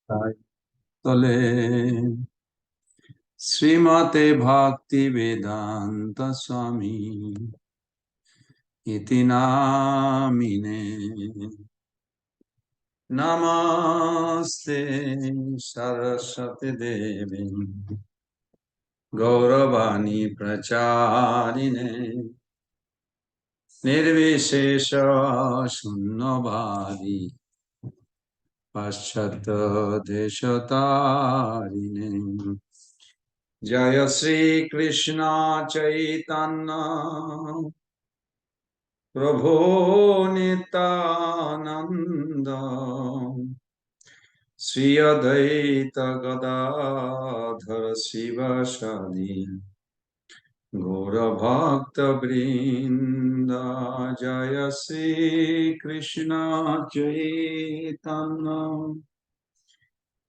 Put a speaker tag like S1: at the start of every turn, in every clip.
S1: তলে শ্রীমতে ভক্তি বেদান্ত স্বামী ইতি নামিনে নমস্তে সরস্বতী দেবী গৌরবাণী প্রচারিণে নির্বিশেষ শূন্যবাদী পাশ্চাত্য দেশতারিণে জয় শ্রী কৃষ্ণ চৈতন্য প্রভু নিত্যানন্দ শ্রী অদ্বৈত গদাধর শিবাসাদি গৌরভক্তবৃন্দ জয় শ্রী কৃষ্ণ চৈতন্য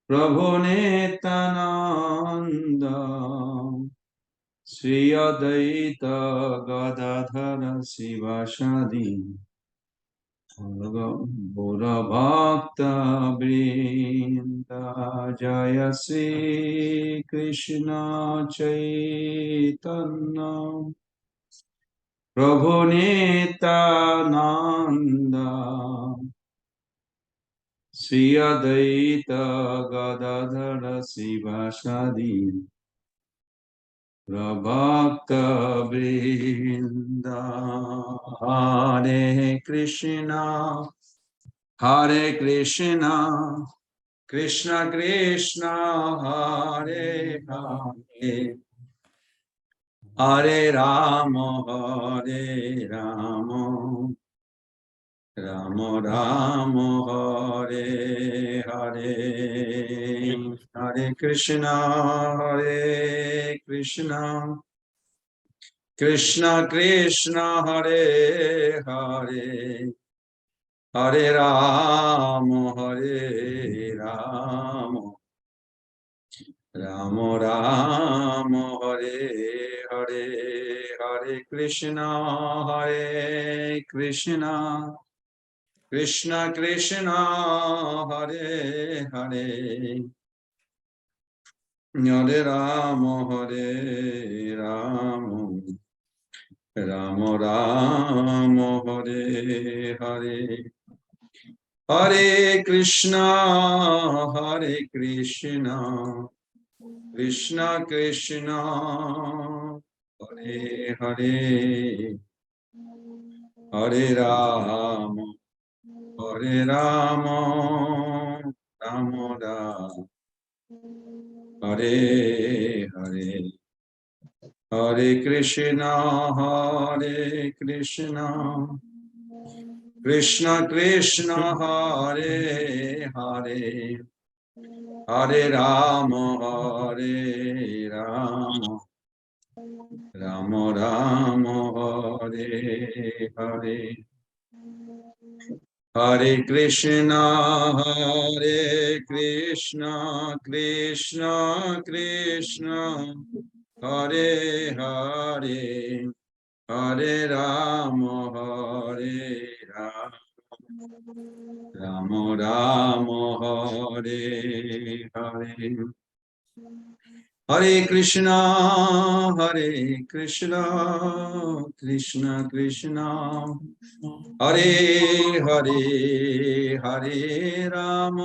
S1: প্রভু নিত্যানন্দ শ্রী অদ্বৈত গদাধর শিবাসাদি গৌরভক্তবৃন্দ জয় শ্রী কৃষ্ণ চৈতন্য প্রভু নিত্যানন্দ শ্রী অদ্বৈত গদাধর শিবাসাদি ভক্তবৃন্দ হরে কৃষ্ণ কৃষ্ণ কৃষ্ণ হরে হরে হরে রাম রাম রাম হরে হরে হরে কৃষ্ণ কৃষ্ণ কৃষ্ণ হরে হরে হরে রাম রাম রাম হরে হরে হরে কৃষ্ণ কৃষ্ণ কৃষ্ণ হরে হরে হরে রাম রাম রাম হরে হরে হরে কৃষ্ণ কৃষ্ণ কৃষ্ণ হরে হরে হরে রাম রাম রাম হরে হরে হরে কৃষ্ণ কৃষ্ণ কৃষ্ণ হরে হরে হরে রাম রাম রাম হরে হরে হরে কৃষ্ণ কৃষ্ণ কৃষ্ণ হরে হরে হরে রাম রাম রাম হরে হরে হরে কৃষ্ণ কৃষ্ণ কৃষ্ণ হরে হরে হরে রাম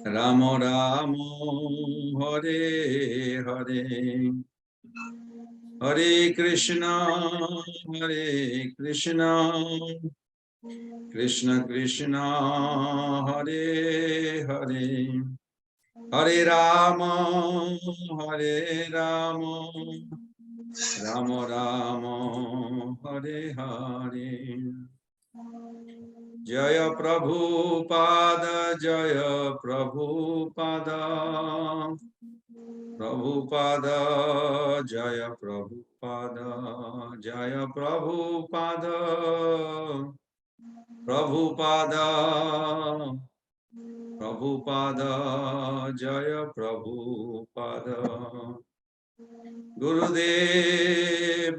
S1: রাম রাম হরে হরে হরে কৃষ্ণ কৃষ্ণ কৃষ্ণ হরে হরে হরে রাম রাম রাম হরে হরে জয় প্রভুপাদ জয় প্রভুপাদ জয় প্রভুপাদ জয় প্রভুপাদ জয় প্রভুপাদ গুরুদেব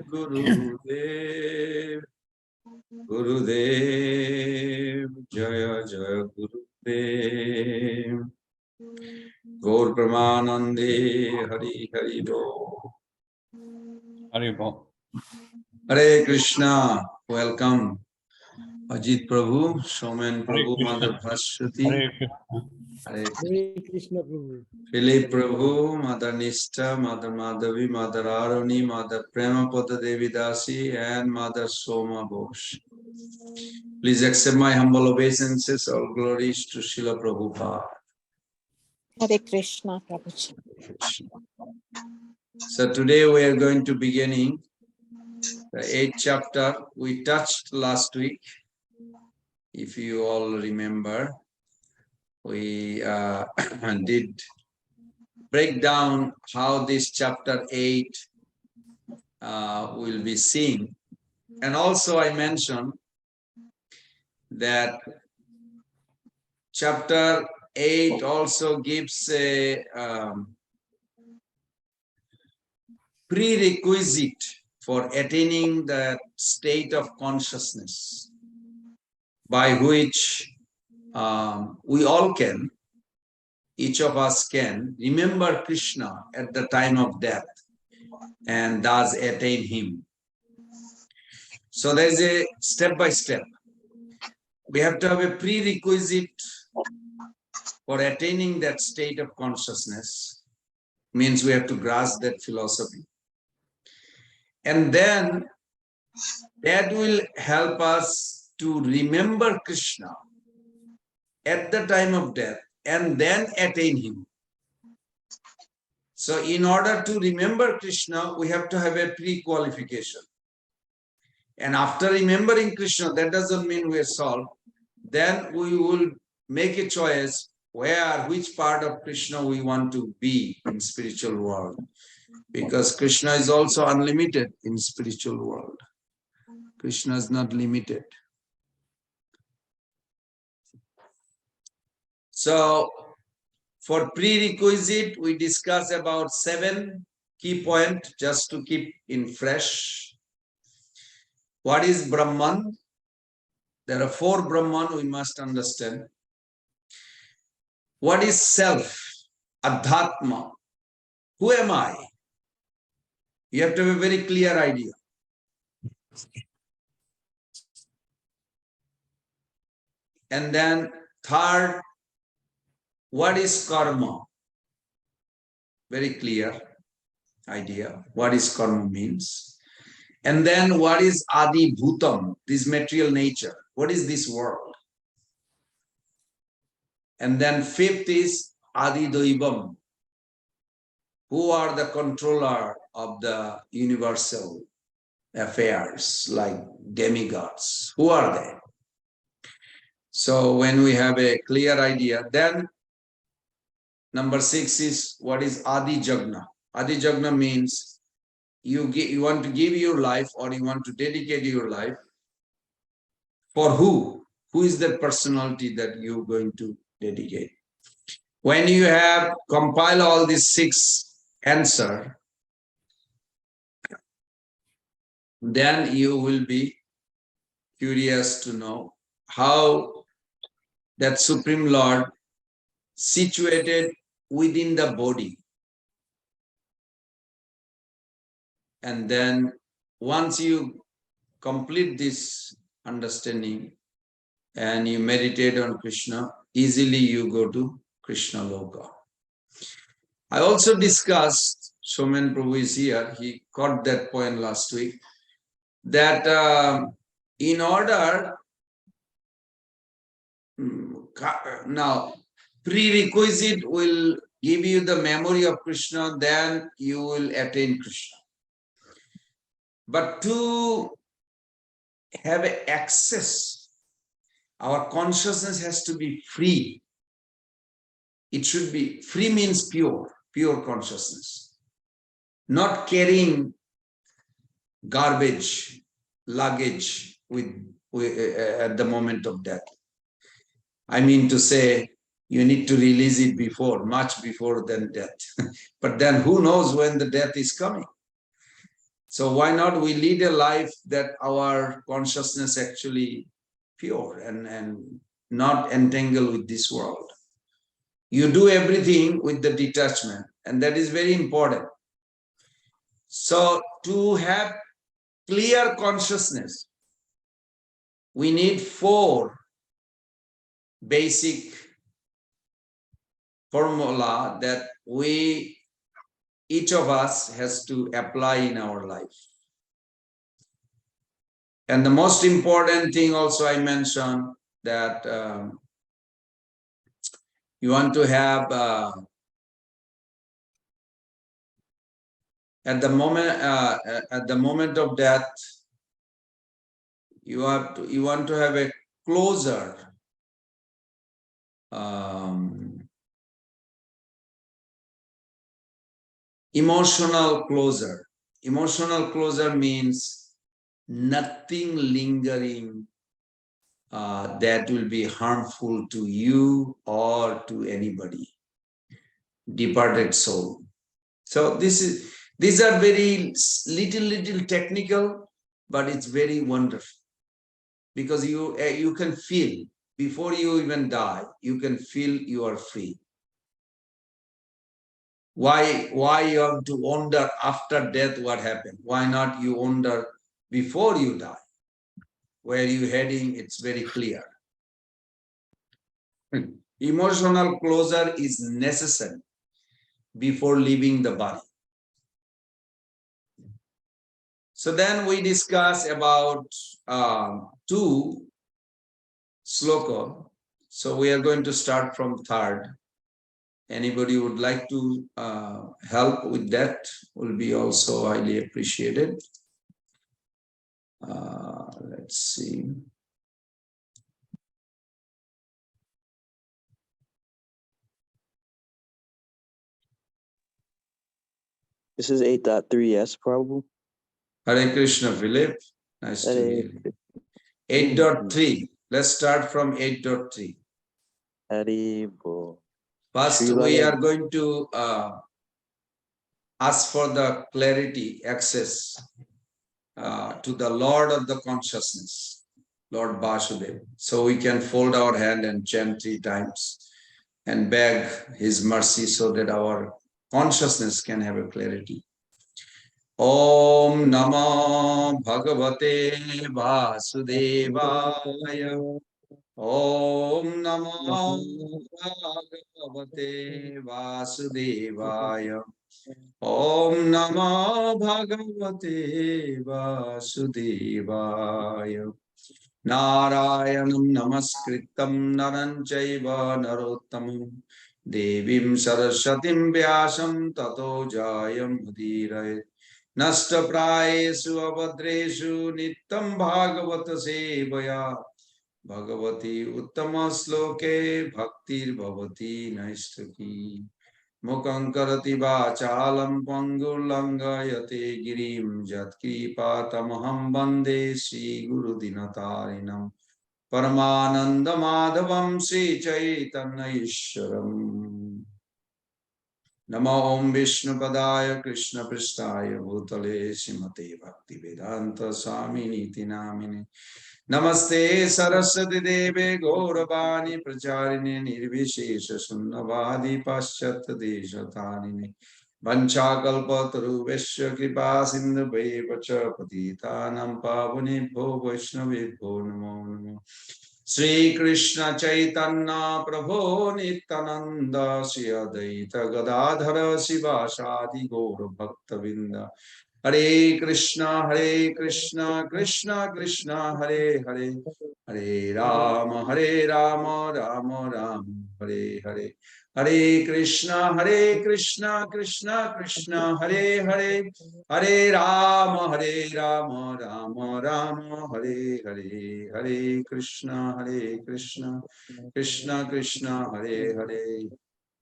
S1: জয় Jaya Gurudev. Gaur Pramanande Hari Hari Bo.
S2: Hari Bo.
S1: Hare Krishna. Welcome. Ajit Prabhu, Somen Prabhu, Mother Bhashwati.
S2: Hare Krishna.
S1: Hare
S3: Krishna Prabhu.
S1: Philip Prabhu, Mother Nishta, Mother Madhavi, Mother Aruni, Mother Premapada Devi Dasi, and Mother Soma Bose. Please accept my humble obeisances. All glories to Srila Prabhupada.
S4: Hare Krishna, Prabhuji.
S1: So today we are going to beginning the 8th chapter. We touched last week. If you all remember, we did break down how this chapter 8 will be seen. And also I mentioned that chapter 8 also gives a prerequisite for attaining that state of consciousness by which we all can, each of us can remember Krishna at the time of death and thus attain him. So there is a step by step. We have to have a prerequisite for attaining that state of consciousness. Means we have to grasp that philosophy. And then that will help us to remember Krishna at the time of death and then attain him. So in order to remember Krishna, we have to have a pre-qualification. And after remembering Krishna, that doesn't mean we're solved. Then we will make a choice which part of Krishna we want to be in spiritual world. Because Krishna is also unlimited in spiritual world. Krishna is not limited. So for prerequisite, we discuss about 7 key points just to keep in fresh. What is Brahman? There are 4 Brahman we must understand. What is self? Adhatma. Who am I? You have to have a very clear idea. And then third, what is karma? Very clear idea. What is karma means. And then what is adi bhutam? This material nature. What is this world? And then fifth is adi daivam. Who are the controller of the universal affairs like demigods? Who are they? So when we have a clear idea, then number 6 is what is Adi Jagna. Adi Jagna means you want to give your life or you want to dedicate your life for who? Who is that personality that you're going to dedicate? When you have compiled all these 6 answers, then you will be curious to know how that Supreme Lord situated within the body. And then once you complete this understanding and you meditate on Krishna, easily you go to Krishna Loka. I also discussed, Somen Prabhu is here, he caught that point last week, that in order, now prerequisite will give you the memory of Krishna, then you will attain Krishna. But to have access, our consciousness has to be free. It should be, free means pure consciousness. Not carrying garbage, luggage at the moment of death. I mean to say, you need to release it before, much before than death. But then who knows when the death is coming? So why not we lead a life that our consciousness actually pure and not entangled with this world. You do everything with the detachment, and that is very important. So to have clear consciousness, we need 4 basic formula that each of us has to apply in our life. And the most important thing also I mentioned that you want to have at the moment of death, you want to have a closer emotional closure. Emotional closure means nothing lingering that will be harmful to you or to anybody. Departed soul. So these are very little technical, but it's very wonderful because you can feel before you even die, you can feel you are free. Why you have to wonder after death what happened? Why not you wonder before you die? Where you heading? It's very clear. Emotional closure is necessary before leaving the body. So then we discuss about 2 sloka. So we are going to start from 3rd. Anybody would like to help with that will be also highly appreciated. Let's see.
S2: This is 8.3S probably.
S1: Hare Krishna, Philip. Nice to meet you. 8.3. Let's start from 8.3.
S2: Haribo.
S1: First, we are going to ask for the clarity, access to the Lord of the consciousness, Lord Vasudeva. So we can fold our hand and chant 3 times and beg his mercy so that our consciousness can have a clarity. Om Namo Bhagavate Vasudevaya. Om Namo Bhagavate Vasudevaya. Om Namo Bhagavate Vasudevaya. Narayanam Namaskritam Naran Chaiva Narottamam Devim Saraswatim Vyasam Tato Jayam Udhirayat. Nashtaprayesu abhadreshu Nittam Bhagavata Sevaya. Bhagavati Uttama Sloke Bhaktir Bhavati Naistaki. Mukhaṁ karati vācālam pangulangayate girim jatkripatamaham bande Sri Guru Dinatarinam Paramananda Madhavam Sri Chaitanya Ishwaram. Namo Om Vishnu Padaya Krishna Pristaya Bhutale Srimate Bhakti Vedanta Swami Niti Namine Namaste Saraswati Deve Gauravani Pracharini Nirvishesha Sunnavadi Paschat Deshatarine Vanchakalpataru Vishya Kripa Sindhu Vacha Patitanam Pavunibho Vaishnavibho Namo Namo Sri Krishna Chaitanya Prabhu Nityananda Sri Advaita Gadadhara Sivasadi Gaura Bhaktavinda Hare Krishna Krishna Krishna Hare Hare Hare Rama Rama Rama Hare Hare Hare Krishna Krishna Krishna Hare Hare Hare Rama Rama Rama Hare Hare Hare Krishna Krishna Krishna Hare Hare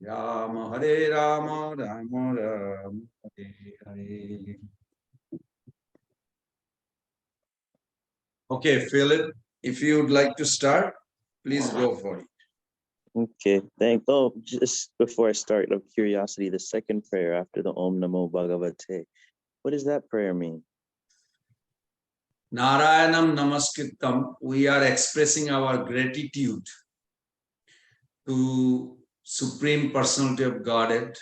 S1: Rama Rama Rama Hare Hare. Okay, Philip, if you would like to start, please go for it.
S2: Okay, just before I start, of curiosity, the second prayer after the Om Namo Bhagavate, what does that prayer mean?
S1: Narayanam Namaskritam, we are expressing our gratitude to Supreme Personality of Godhead,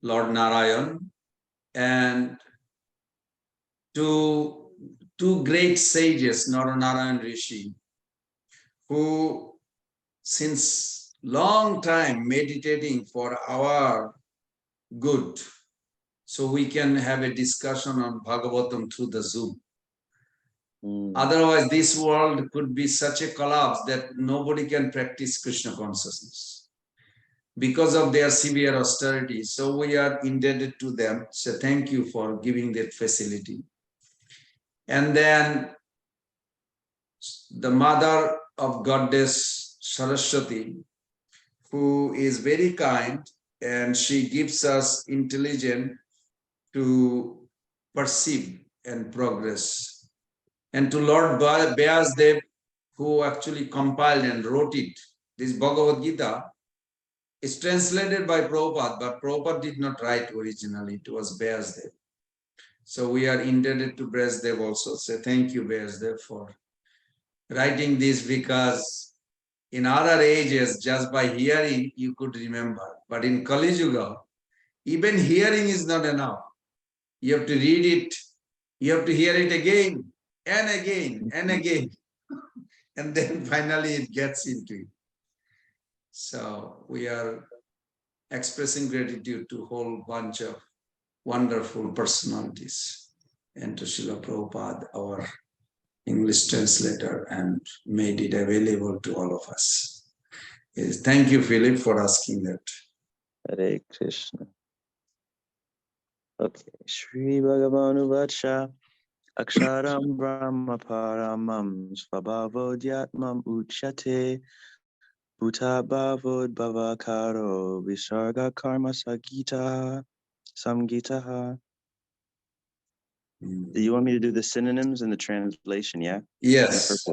S1: Lord Narayan, and to two great sages, Narayan Rishi, who since long time meditating for our good, so we can have a discussion on Bhagavatam through the Zoom. Otherwise, this world could be such a collapse that nobody can practice Krishna consciousness because of their severe austerity. So we are indebted to them. So thank you for giving that facility. And then the mother of goddess Saraswati, who is very kind, and she gives us intelligence to perceive and progress. And to Lord Vyasdev, who actually compiled and wrote it. This Bhagavad Gita is translated by Prabhupada, but Prabhupada did not write originally. It was Vyasdev. So we are indebted to Vyasdev also. So thank you, Vyasdev, for writing this, because in other ages, just by hearing, you could remember. But in Kali Yuga, even hearing is not enough. You have to read it. You have to hear it again and again and again. And then finally it gets into it. So we are expressing gratitude to a whole bunch of wonderful personalities and to Srila Prabhupada, our English translator, and made it available to all of us. Yes, thank you, Philip, for asking that.
S2: Hare Krishna. Okay. Shri Bhagavanu Vacha Aksharam Brahma Paramam Svabhavodhyatmam Uchate Bhuta Bhavod Bhavakaro Visarga Karma Sagita Samgitaha. Do you want me to do the synonyms and the translation? Yeah?
S1: Yes.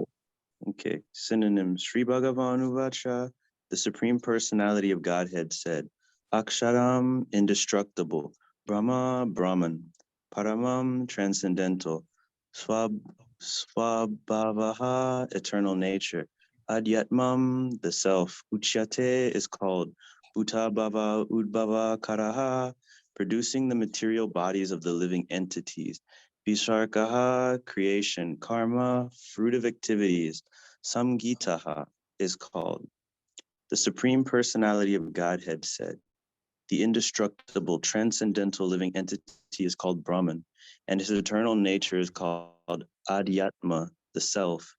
S2: Okay. Synonyms. Sri Bhagavanu Vacha, the Supreme Personality of Godhead said, Aksharam, indestructible. Brahma, Brahman. Paramam, transcendental. Swabhavaha, eternal nature. Adhyatmam, the self. Uchyate is called. Bhutabhava, Udbhava, Karaha, producing the material bodies of the living entities. Visargaha, creation. Karma, fruit of activities. Samgitaha is called. The Supreme Personality of Godhead said, the indestructible, transcendental living entity is called Brahman, and his eternal nature is called Adhyatma, the self.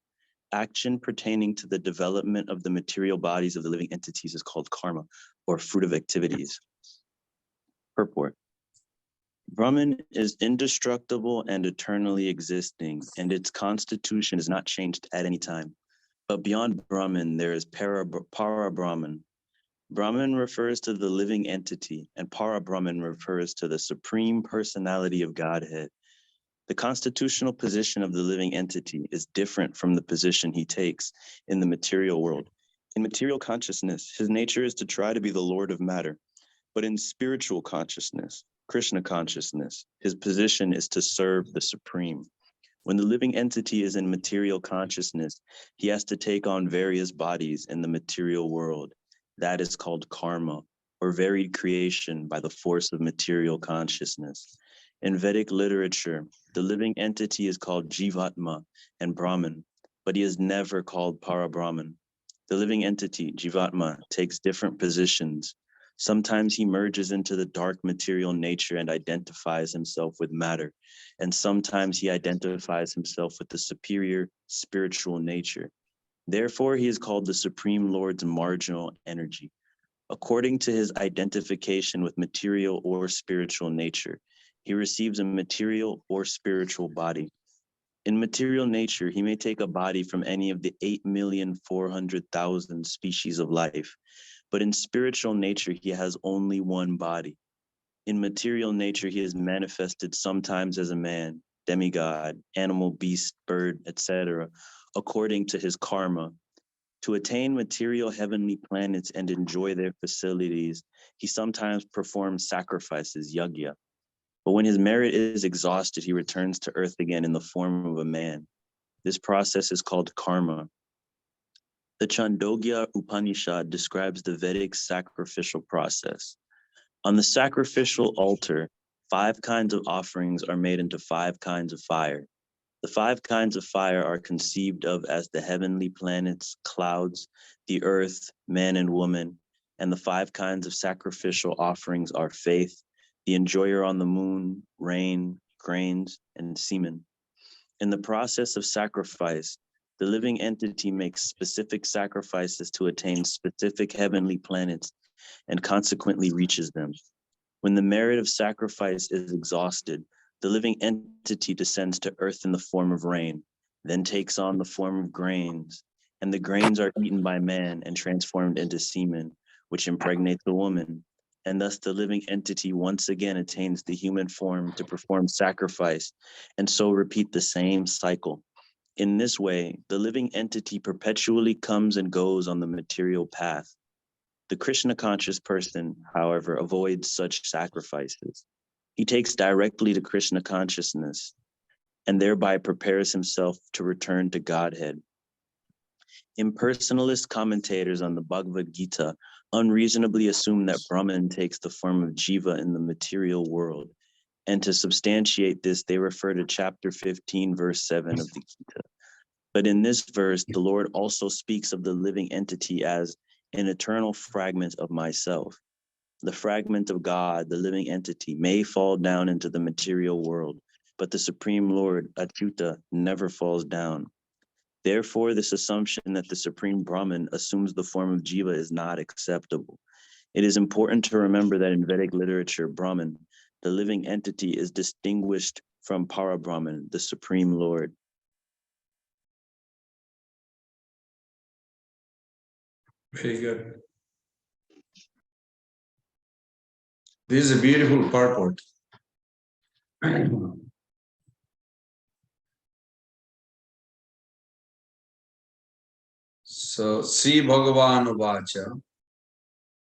S2: Action pertaining to the development of the material bodies of the living entities is called karma, or fruit of activities. Purport. Brahman is indestructible and eternally existing, and its constitution is not changed at any time. But beyond Brahman, there is Para-Brahman. Brahman refers to the living entity, and Para-Brahman refers to the Supreme Personality of Godhead. The constitutional position of the living entity is different from the position he takes in the material world. In material consciousness, his nature is to try to be the Lord of matter. But in spiritual consciousness, Krishna consciousness, his position is to serve the Supreme. When the living entity is in material consciousness, he has to take on various bodies in the material world. That is called karma, or varied creation by the force of material consciousness. In Vedic literature, the living entity is called Jivatma and Brahman, but he is never called Para-Brahman. The living entity, Jivatma, takes different positions. Sometimes he merges into the dark material nature and identifies himself with matter, and sometimes he identifies himself with the superior spiritual nature. Therefore, he is called the Supreme Lord's marginal energy. According to his identification with material or spiritual nature, he receives a material or spiritual body. In material nature, he may take a body from any of the 8,400,000 species of life, but in spiritual nature, he has only one body. In material nature, he is manifested sometimes as a man, demigod, animal, beast, bird, etc., according to his karma. To attain material heavenly planets and enjoy their facilities, he sometimes performs sacrifices, yajna. But when his merit is exhausted, he returns to earth again in the form of a man. This process is called karma. The Chandogya Upanishad describes the Vedic sacrificial process. On the sacrificial altar, 5 kinds of offerings are made into 5 kinds of fire. The 5 kinds of fire are conceived of as the heavenly planets, clouds, the earth, man and woman, and the 5 kinds of sacrificial offerings are faith, the enjoyer on the moon, rain, grains, and semen. In the process of sacrifice, the living entity makes specific sacrifices to attain specific heavenly planets and consequently reaches them. When the merit of sacrifice is exhausted, the living entity descends to earth in the form of rain, then takes on the form of grains, and the grains are eaten by man and transformed into semen, which impregnates the woman. And thus the living entity once again attains the human form to perform sacrifice, and so repeat the same cycle. In this way, the living entity perpetually comes and goes on the material path. The Krishna conscious person, however, avoids such sacrifices. He takes directly to Krishna consciousness and thereby prepares himself to return to Godhead. Impersonalist commentators on the Bhagavad Gita unreasonably assume that Brahman takes the form of Jiva in the material world. And to substantiate this, they refer to chapter 15, verse 7 of the Gita. But in this verse, the Lord also speaks of the living entity as an eternal fragment of myself. The fragment of God, the living entity, may fall down into the material world, but the Supreme Lord, Achyuta, never falls down. Therefore, this assumption that the Supreme Brahman assumes the form of Jiva is not acceptable. It is important to remember that in Vedic literature, Brahman, the living entity, is distinguished from Parabrahman, the Supreme Lord.
S1: Very good. This is a beautiful purport. So, Sri Bhagavan Uvacha,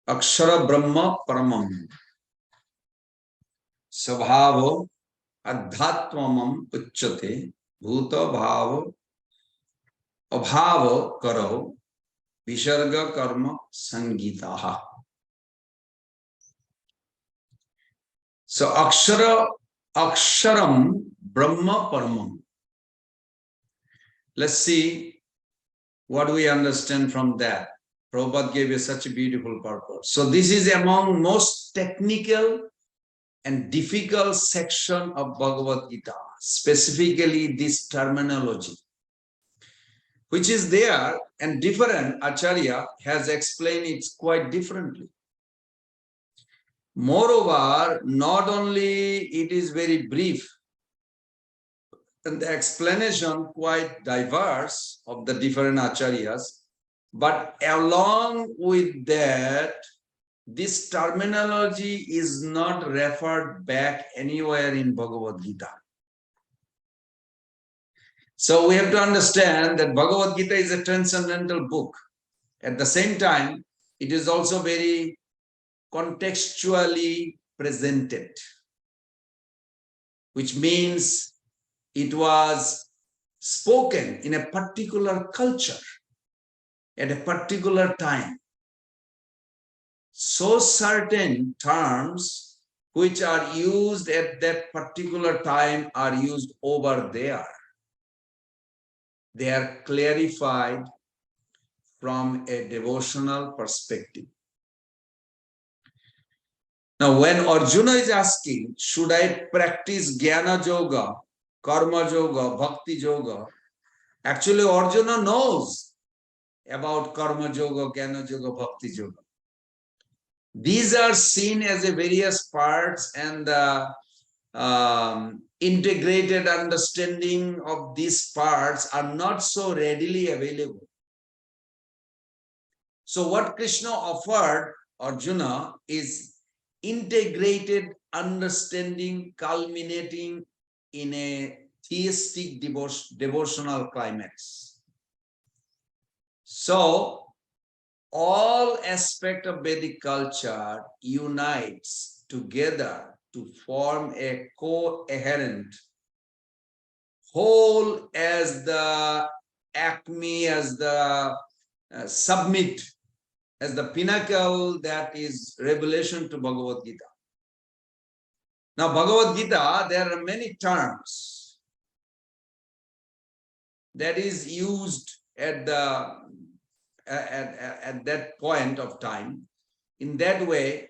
S1: Akshara Brahma Paramam, Svabhavo Adhatmam Uchyate, Bhuta Bhava Abhava Karo, Visarga Karma Sangitaha. So, Aksharam Brahma Paramam. Let's see what we understand from that. Prabhupada gave us such a beautiful purpose. So this is among most technical and difficult section of Bhagavad Gita, specifically this terminology, which is there and different. Acharya has explained it quite differently. Moreover, not only it is very brief, and the explanation quite diverse of the different acharyas, but along with that, this terminology is not referred back anywhere in Bhagavad Gita. So we have to understand that Bhagavad Gita is a transcendental book. At the same time, it is also very contextually presented, which means it was spoken in a particular culture at a particular time. So certain terms which are used at that particular time are used over there. They are clarified from a devotional perspective. Now, when Arjuna is asking, should I practice Jnana Yoga, Karma Yoga, Bhakti Yoga? Actually, Arjuna knows about Karma Yoga, Jnana Yoga, Bhakti Yoga. These are seen as a various parts, and the integrated understanding of these parts are not so readily available. So what Krishna offered Arjuna is integrated understanding culminating in a theistic devotional climax. So all aspects of Vedic culture unites together to form a coherent whole as the acme, as the submit as the pinnacle, that is revelation to Bhagavad Gita. Now, Bhagavad Gita, there are many terms that is used at that point of time. In that way,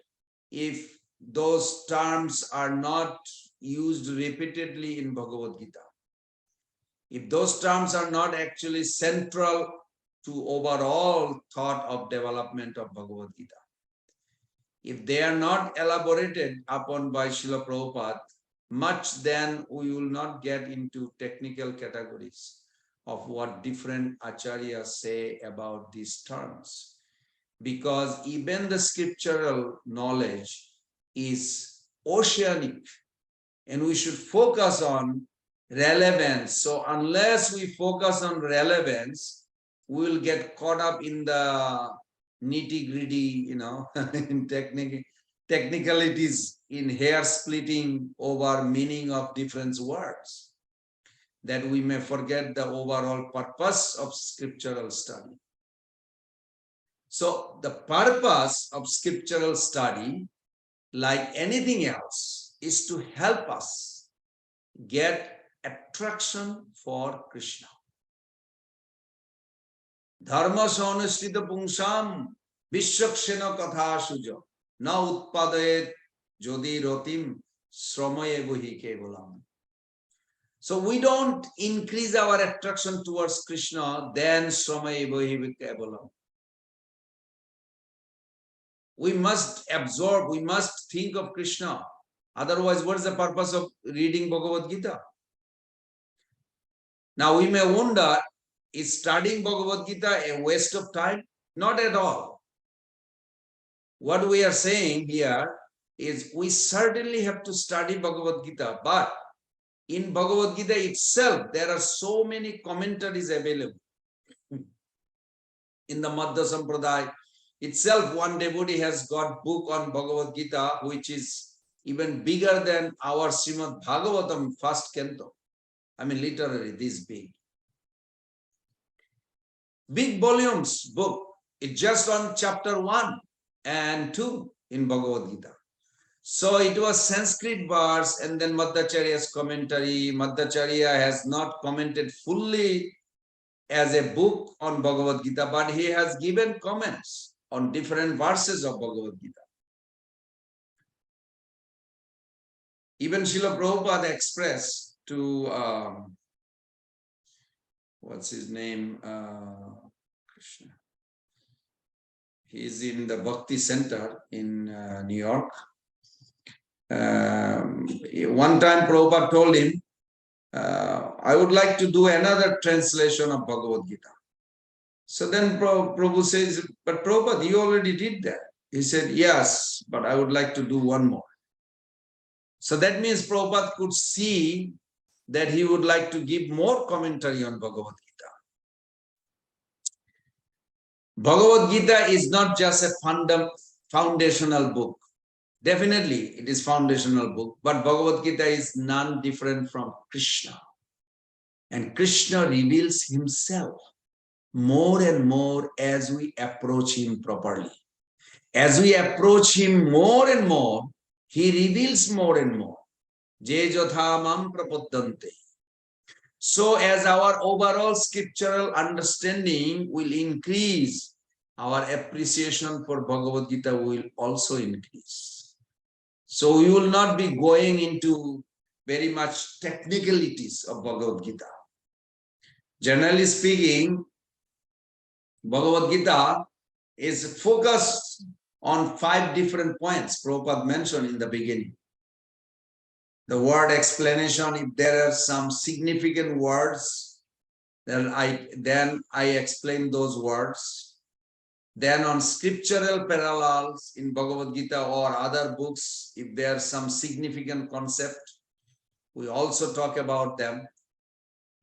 S1: if those terms are not used repeatedly in Bhagavad Gita, if those terms are not actually central to overall thought of development of Bhagavad Gita, if they are not elaborated upon by Srila Prabhupada much, then we will not get into technical categories of what different acharyas say about these terms. Because even the scriptural knowledge is oceanic, and we should focus on relevance. So unless we focus on relevance, we will get caught up in the nitty-gritty, in technicalities, in hair splitting over meaning of different words, that we may forget the overall purpose of scriptural study. So the purpose of scriptural study, like anything else, is to help us get attraction for Krishna. Dharma saunashrita pungsam vishwakshena katha suja na utpadayet jodi rotim sramaye buhi kevalam. So we don't increase our attraction towards Krishna, then sramaye buhi kevalam. We must absorb, we must think of Krishna. Otherwise, what is the purpose of reading Bhagavad Gita? Now we may wonder, is studying Bhagavad Gita a waste of time? Not at all. What we are saying here is we certainly have to study Bhagavad Gita, but in Bhagavad Gita itself, there are so many commentaries available. In the Madhya Sampradaya itself, one devotee has got book on Bhagavad Gita, which is even bigger than our Srimad Bhagavatam first canto. I mean, literally this big. Big volumes book. It's just on chapter 1 and 2 in Bhagavad Gita. So it was Sanskrit verse and then Madhacharya's commentary. Madhacharya has not commented fully as a book on Bhagavad Gita, but he has given comments on different verses of Bhagavad Gita. Even Srila Prabhupada expressed to, what's his name? Krishna. He's in the Bhakti Center in New York. One time Prabhupada told him, I would like to do another translation of Bhagavad Gita. So then Prabhu says, but Prabhupada, you already did that. He said, yes, but I would like to do one more. So that means Prabhupada could see that he would like to give more commentary on Bhagavad Gita. Bhagavad Gita is not just a foundational book. Definitely, it is foundational book, but Bhagavad Gita is none different from Krishna. And Krishna reveals himself more and more as we approach him properly. As we approach him more and more, he reveals more and more. Je jatha mam prapaddante. So as our overall scriptural understanding will increase, our appreciation for Bhagavad Gita will also increase. So we will not be going into very much technicalities of Bhagavad Gita. Generally speaking, Bhagavad Gita is focused on 5 different points Prabhupada mentioned in the beginning. The word explanation, if there are some significant words, then I explain those words. Then on scriptural parallels in Bhagavad Gita or other books, if there are some significant concept, we also talk about them.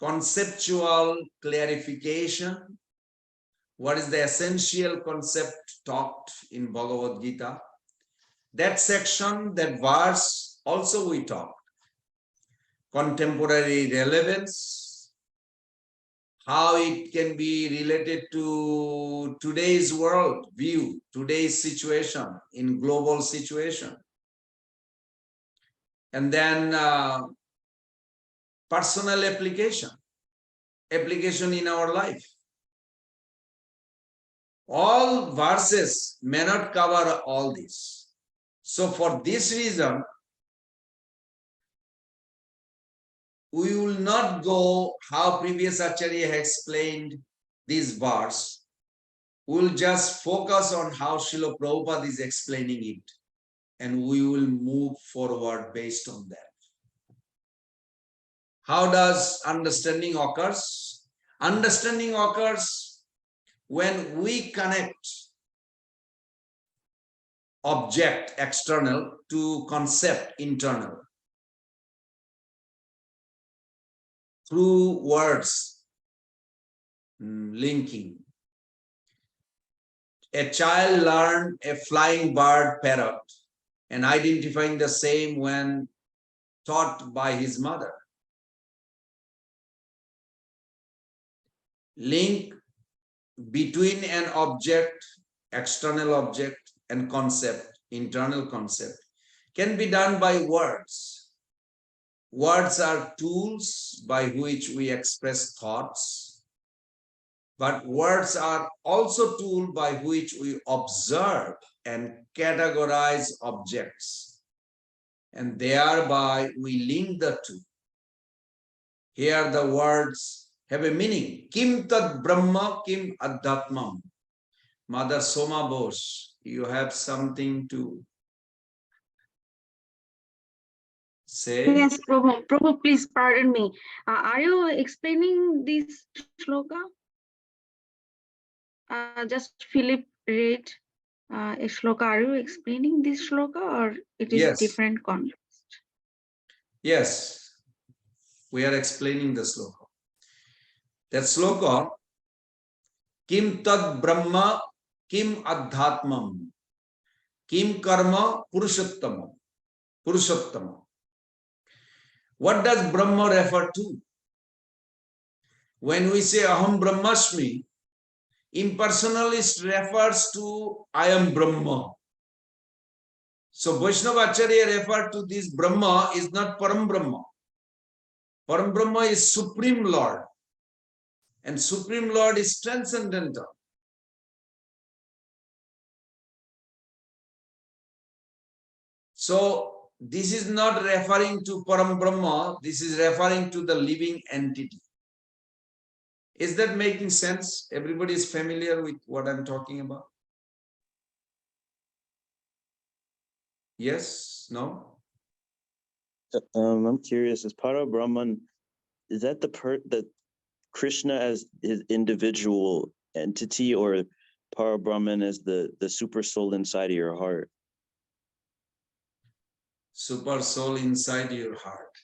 S1: Conceptual clarification. What is the essential concept taught in Bhagavad Gita? That section, that verse, also we talked. Contemporary relevance, how it can be related to today's world view, today's situation, in global situation. And then personal application in our life. All verses may not cover all this. So for this reason, we will not go how previous Acharya explained this verse. We will just focus on how Srila Prabhupada is explaining it, and we will move forward based on that. How does understanding occurs? Understanding occurs when we connect object external to concept internal through words linking. A child learned a flying bird parrot and identifying the same when taught by his mother. Link between an object, external object, and concept, internal concept, can be done by words. Words are tools by which we express thoughts, but words are also tools by which we observe and categorize objects, and thereby we link the two. Here the words have a meaning. Kim tad Brahma, kim adhatmam. Mother Soma Bose, you have something to say?
S3: Yes, Prabhu. Prabhu, please pardon me. Are you explaining this shloka? Just Philip read a shloka. Are you explaining this shloka, or it is
S1: Yes.
S3: different context?
S1: Yes, we are explaining the sloka. That sloka, kim tad Brahma, kim adhatmam, kim karma purushottama. Purushottama. What does Brahma refer to? When we say Aham Brahmasmi, impersonalist refers to I am Brahma. So Vaishnava Acharya referred to this Brahma is not Param Brahma. Param Brahma is Supreme Lord. And Supreme Lord is transcendental. So this is not referring to Param Brahma, this is referring to the living entity. Is that making sense? Everybody is familiar with what I'm talking about? Yes? No?
S2: I'm curious, is Para Brahman, is that the Krishna as his individual entity, or Para Brahman as the super soul inside of your heart?
S1: Super soul inside your heart.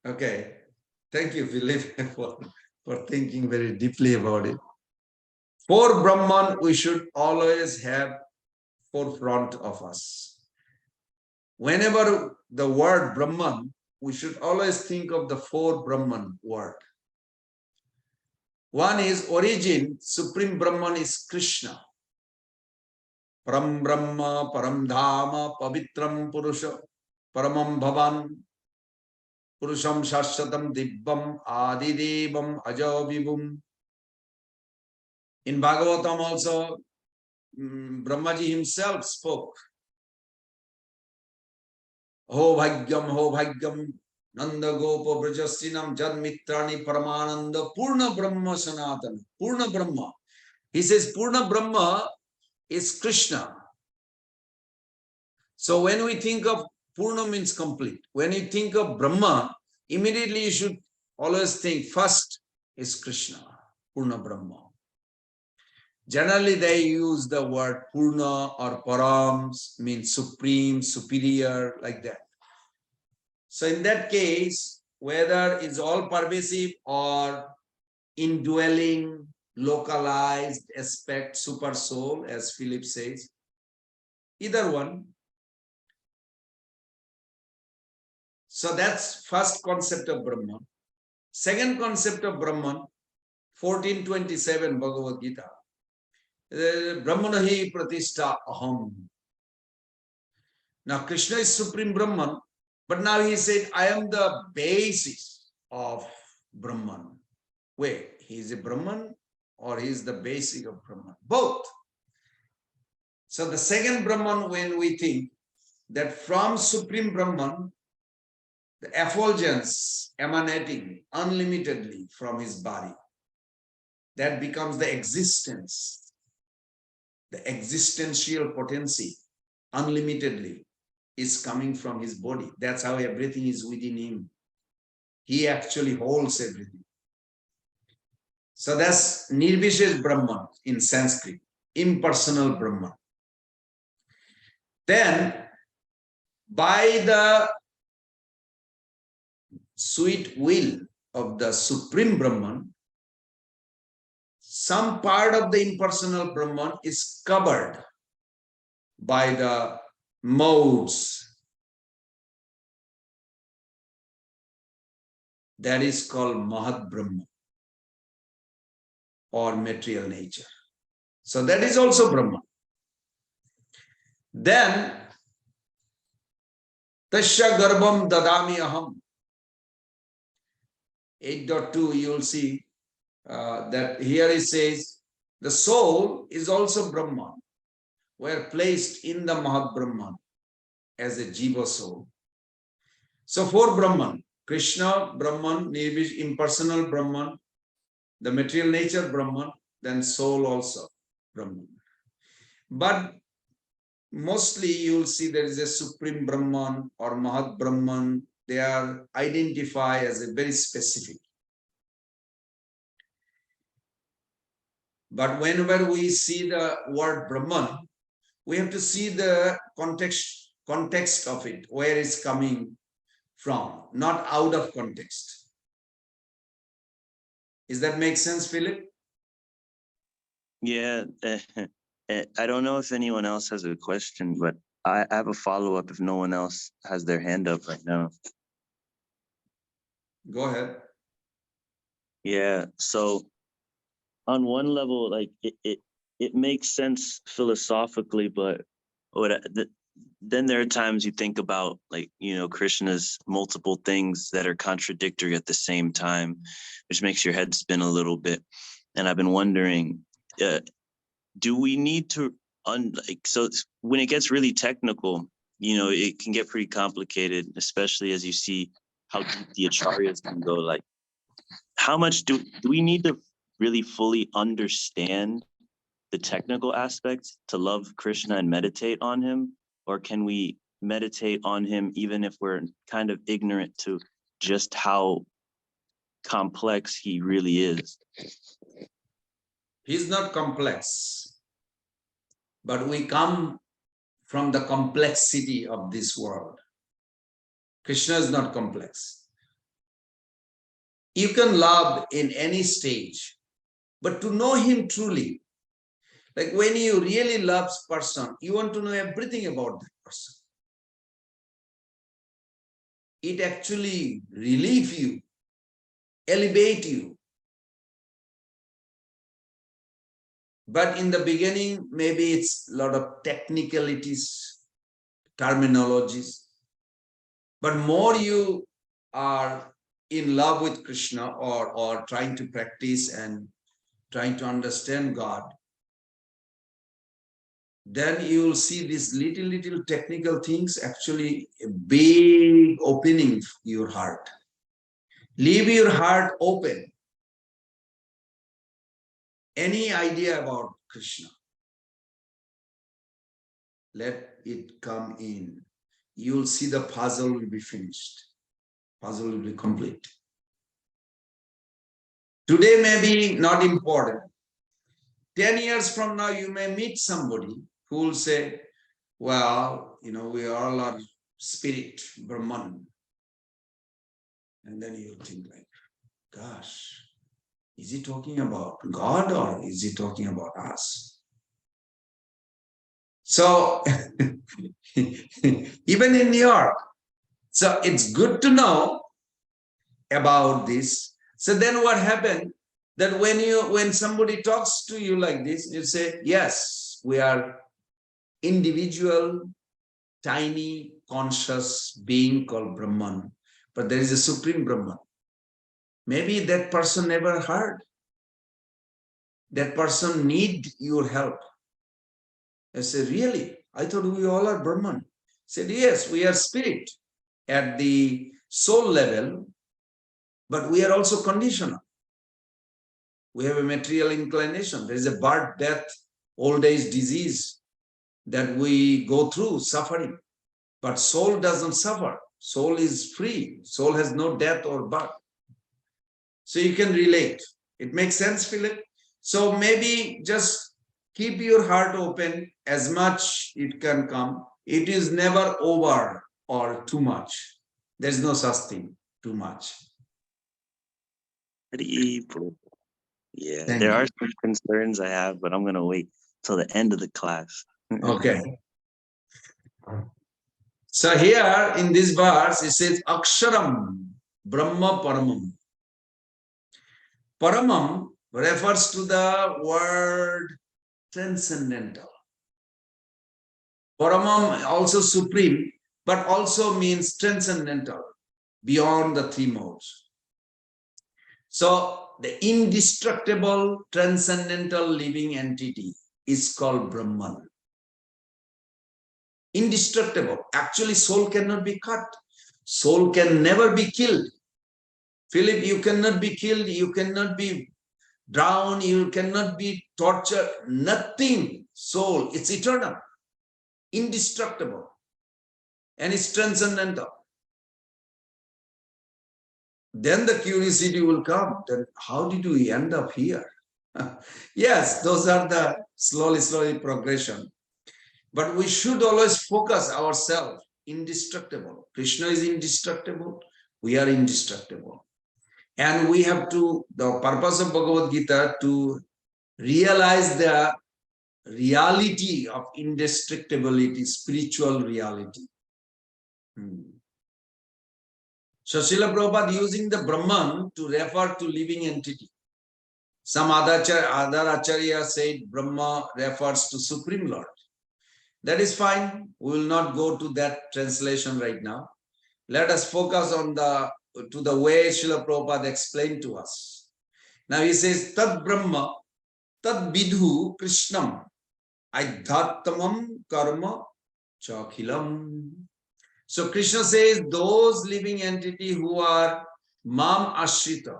S1: Okay. Thank you, Philip, for thinking very deeply about it. For Brahman, we should always have forefront of us. Whenever the word Brahman, we should always think of the four Brahman word. One is origin, Supreme Brahman is Krishna. Param Brahma, Param Dhama, Pavitram Purusha, Paramam Bhavan, Purusham Shashvatam Dibbam, Adidevam Ajavibhum. In Bhagavatam also, Brahmaji himself spoke. Ho Bhagyam, Nanda Gopa Brajastinam Jad Mitrani Paramananda Purna Brahma Sanatana. Purna Brahma. He says Purna Brahma is Krishna. So when we think of Purna means complete. When you think of Brahma, immediately you should always think first is Krishna, Purna Brahma. Generally they use the word Purna or Param, means supreme, superior, like that. So in that case, whether it's all pervasive or indwelling, localized aspect, super soul, as Philip says, either one. So that's first concept of Brahman. Second concept of Brahman, 1427 Bhagavad Gita. Brahmanahi pratishta aham. Now Krishna is Supreme Brahman, but now he said, I am the basis of Brahman. Wait, he is a Brahman or he is the basic of Brahman? Both. So the second Brahman, when we think that from Supreme Brahman, the effulgence emanating unlimitedly from his body, that becomes the existence, the existential potency unlimitedly is coming from his body. That's how everything is within him. He actually holds everything. So that's Nirvishesh Brahman in Sanskrit, impersonal Brahman. Then, by the sweet will of the Supreme Brahman, some part of the impersonal Brahman is covered by the modes. That is called Mahat Brahman or material nature. So that is also Brahman. Then, Tasya Garbham Dadami Aham. 8.2, you will see that here it says, the soul is also Brahman. We are placed in the Mahat Brahman as a Jiva soul. So four Brahman, Krishna Brahman, Nirvish, impersonal Brahman, the material nature Brahman, then soul also Brahman. But mostly you will see there is a Supreme Brahman or Mahat Brahman. They are identified as a very specific. But whenever we see the word Brahman, we have to see the context of it, where it's coming from, not out of context. Does that make sense, Philip?
S2: Yeah, I don't know if anyone else has a question, but I have a follow-up if no one else has their hand up right now.
S1: Go ahead.
S2: Yeah, so on one level, like it makes sense philosophically, but then there are times you think about, like, you know, Krishna's multiple things that are contradictory at the same time, which makes your head spin a little bit. And I've been wondering, do we need to so when it gets really technical, you know, it can get pretty complicated, especially as you see how deep the acharyas can go. Like, how much do we need to really fully understand the technical aspects to love Krishna and meditate on him? Or can we meditate on him even if we're kind of ignorant to just how complex he really is?
S1: He's not complex, but we come from the complexity of this world. Krishna is not complex. You can love in any stage, but to know him truly, like when you really love a person, you want to know everything about that person. It actually relieves you, elevates you. But in the beginning, maybe it's a lot of technicalities, terminologies. But more you are in love with Krishna or trying to practice and trying to understand God, then you will see these little technical things actually a big opening your heart. Leave your heart open. Any idea about Krishna, let it come in. You'll see the puzzle will be finished. Puzzle will be complete. Today may be not important. 10 years from now, you may meet somebody who will say, well, you know, we all are spirit, Brahman. And then you'll think like, gosh, is he talking about God or is he talking about us? So, even in New York, So it's good to know about this. So then what happened? That when somebody talks to you like this, you say, yes, we are individual, tiny, conscious being called Brahman, but there is a supreme Brahman. Maybe that person never heard. That person need your help. I said, really? I thought we all are Brahman. I said, yes, we are spirit at the soul level, but we are also conditional. We have a material inclination. There is a birth, death, old age, disease that we go through, suffering. But soul doesn't suffer. Soul is free. Soul has no death or birth. So you can relate. It makes sense, Philip? So maybe just keep your heart open as much it can come. It is never over or too much. There's no such thing, too much.
S2: Yeah,
S1: Thank
S2: there
S1: you.
S2: are some concerns I have, but I'm going to wait till the end of the class.
S1: Okay. So here in this verse, it says Aksharam Brahma Paramam. Paramam refers to the word transcendental. Paramam also supreme, but also means transcendental, beyond the three modes. So the indestructible, transcendental living entity is called Brahman. Indestructible. Actually, soul cannot be cut. Soul can never be killed. Philip, you cannot be killed. You cannot be drowned. You cannot be tortured. Nothing. Soul, it's eternal, indestructible, and it's transcendental. Then the curiosity will come. Then how did we end up here? Yes, those are the slowly progression. But we should always focus ourselves indestructible. Krishna is indestructible. We are indestructible. And we have to, the purpose of Bhagavad Gita, to realize the reality of indestructibility, spiritual reality. So Srila Prabhupada using the Brahman to refer to living entity. Some other Acharya said Brahma refers to Supreme Lord. That is fine. We will not go to that translation right now. Let us focus on the way Srila Prabhupada explained to us. Now he says, Tad Brahma, Tad Vidhu Krishnam, Aidhattamam Karma Chakhilam. So Krishna says, those living entity who are Mam Ashrita,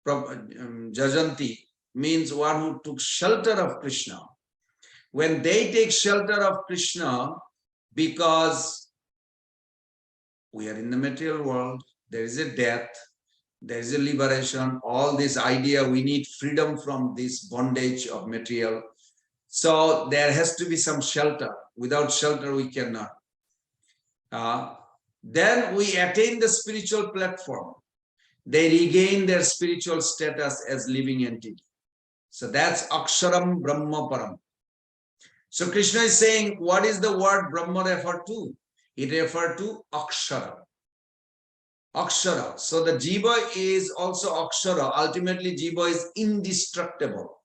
S1: Jajanti, means one who took shelter of Krishna. When they take shelter of Krishna, because we are in the material world, there is a death, there is a liberation, all this idea, we need freedom from this bondage of material. So there has to be some shelter. Without shelter, we cannot. Then we attain the spiritual platform. They regain their spiritual status as living entity. So that's Aksharam Brahma Param. So Krishna is saying, what is the word Brahma refer to? It referred to Akshara. Akshara. So the Jiva is also Akshara. Ultimately, Jiva is indestructible.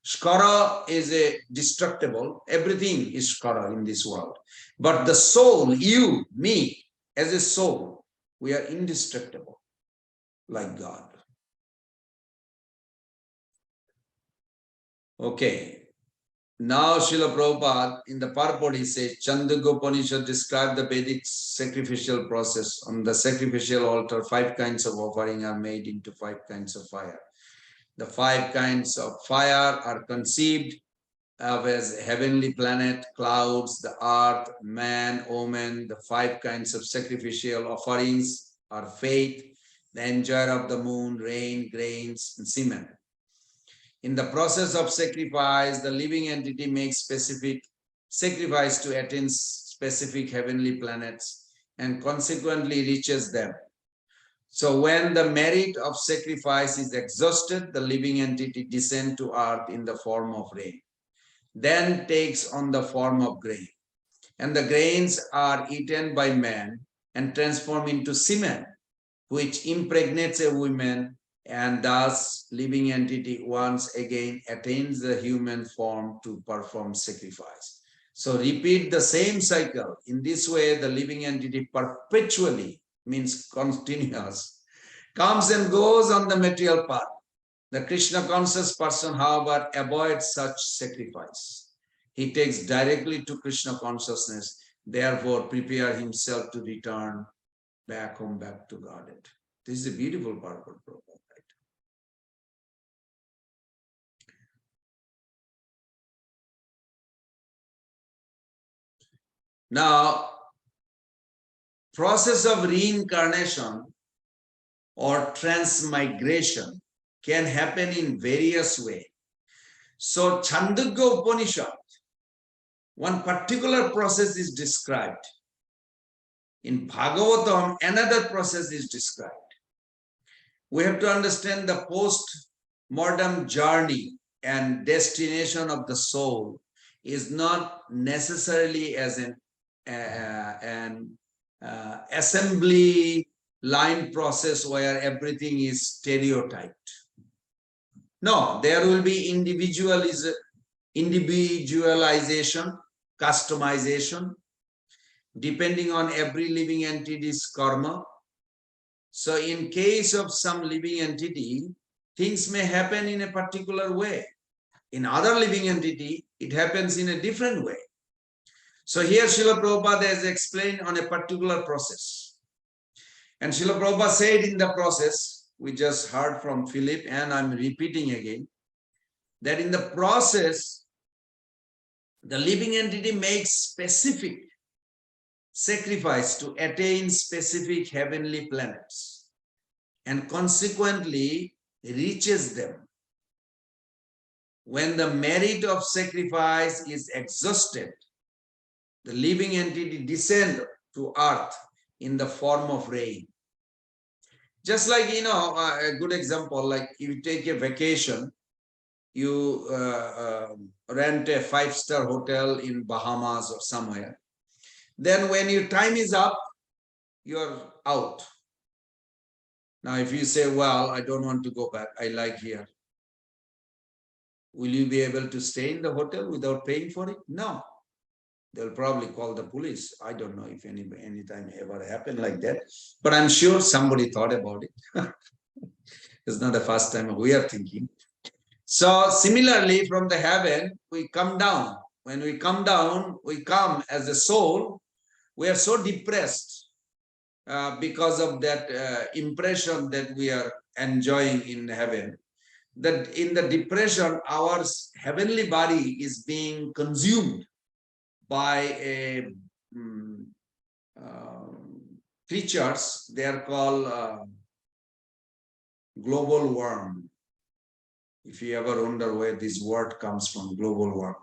S1: Skara is a destructible. Everything is Skara in this world. But the soul, you, me, as a soul, we are indestructible, like God. Okay. Now Srila Prabhupada, in the purport, he says, Chandogya Upanishad described the Vedic sacrificial process. On the sacrificial altar, 5 kinds of offering are made into 5 kinds of fire. The 5 kinds of fire are conceived of as heavenly planet, clouds, the earth, man, woman. The 5 kinds of sacrificial offerings are faith, the enjoyer of the moon, rain, grains, and semen. In the process of sacrifice, the living entity makes specific sacrifice to attain specific heavenly planets and consequently reaches them. So when the merit of sacrifice is exhausted, the living entity descends to earth in the form of rain, then takes on the form of grain. And the grains are eaten by man and transform into semen, which impregnates a woman, and thus living entity once again attains the human form to perform sacrifice. So repeat the same cycle. In this way, the living entity perpetually, means continuous, comes and goes on the material path. The Krishna conscious person, however, avoids such sacrifice. He takes directly to Krishna consciousness, therefore prepare himself to return back home, back to Godhead. This is a beautiful purport, Prabhupada. Right? Now, process of reincarnation or transmigration can happen in various ways. So, Chandogya Upanishad, one particular process is described. In Bhagavatam, another process is described. We have to understand the post-mortem journey and destination of the soul is not necessarily as an assembly line process where everything is stereotyped. No, there will be individualization, customization, depending on every living entity's karma. So in case of some living entity, things may happen in a particular way. In other living entity, it happens in a different way. So here Srila Prabhupada has explained on a particular process. And Srila Prabhupada said in the process, we just heard from Philip, and I'm repeating again, that in the process, the living entity makes specific sacrifice to attain specific heavenly planets and consequently reaches them. When the merit of sacrifice is exhausted, the living entity descends to earth in the form of rain. Just like, a good example, like you take a vacation, you rent a 5-star hotel in Bahamas or somewhere. Then when your time is up, you're out. Now, if you say, well, I don't want to go back, I like here. Will you be able to stay in the hotel without paying for it? No. They'll probably call the police. I don't know if any time ever happened like that, but I'm sure somebody thought about it. It's not the first time we are thinking. So similarly, from the heaven, we come down. When we come down, we come as a soul. We are so depressed because of that impression that we are enjoying in heaven, that in the depression, our heavenly body is being consumed by a creatures. They are called global worm. If you ever wonder where this word comes from, global worm,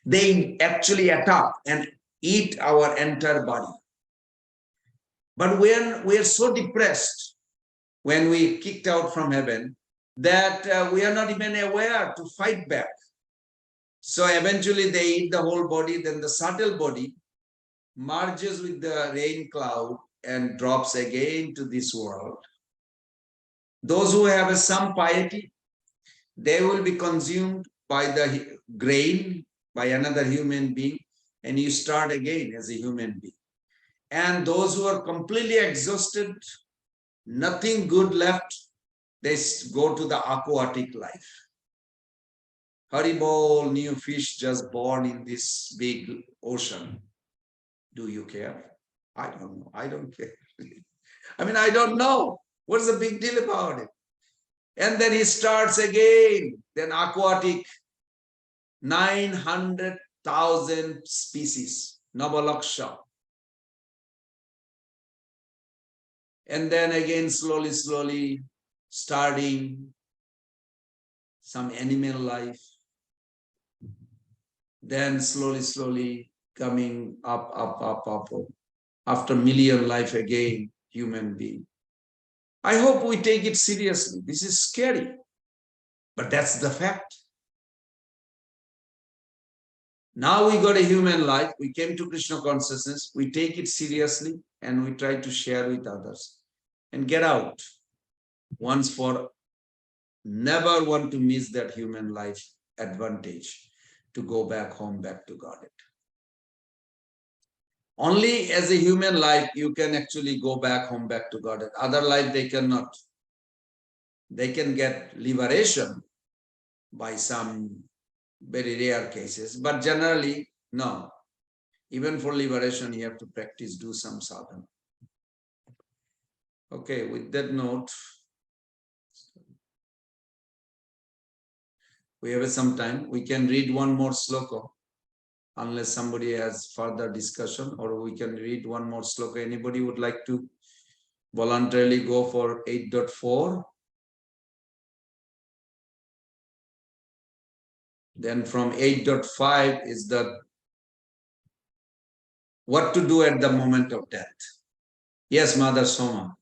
S1: they actually attack and eat our entire body. But when we are so depressed, when we kicked out from heaven, that we are not even aware to fight back. So eventually they eat the whole body, then the subtle body merges with the rain cloud and drops again to this world. Those who have some piety, they will be consumed by the grain, by another human being, and you start again as a human being. And those who are completely exhausted, nothing good left, they go to the aquatic life. Haribol, new fish just born in this big ocean. Do you care? I don't know. I don't care. I don't know. What's the big deal about it? And then he starts again. Then aquatic, 900,000 species, Navalaksha. And then again, slowly, starting some animal life. Then slowly coming up. After million life again, human being. I hope we take it seriously. This is scary, but that's the fact. Now we got a human life. We came to Krishna consciousness. We take it seriously and we try to share with others and get out once for never want to miss that human life advantage to go back home, back to Godhead. Only as a human life you can actually go back home, back to Godhead. Other life they cannot. They can get liberation by some very rare cases, but generally, no. Even for liberation, you have to practice, do some sadhana. Okay, with that note, we have some time. We can read one more sloka, unless somebody has further discussion, or we can read one more sloka. Anybody would like to voluntarily go for 8.4? Then from 8.5 is the what to do at the moment of death. Yes, Mother Soma.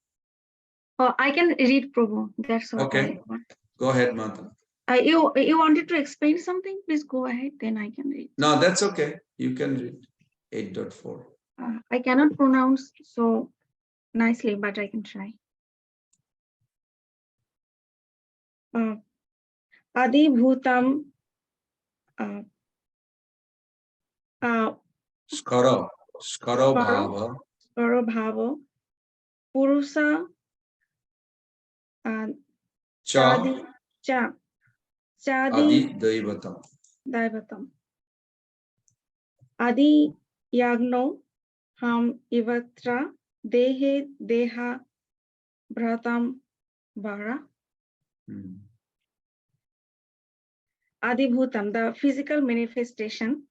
S3: Oh, I can read, Prabhu. That's what
S1: Okay.
S3: I want.
S1: Go ahead, Mother.
S3: You wanted to explain something? Please go ahead, then I can read.
S1: No, that's okay. You can read 8.4.
S3: I cannot pronounce so nicely, but I can try. Adi Bhutam
S1: Skaro Bhava
S3: Bhava Purusa
S1: Cha
S3: Chadi
S1: Adi Daivatam.
S3: Daivatam Adi Yagno Ham Ivatra Dehe Deha Bhratam Vara. Adi Bhutam, the physical manifestation.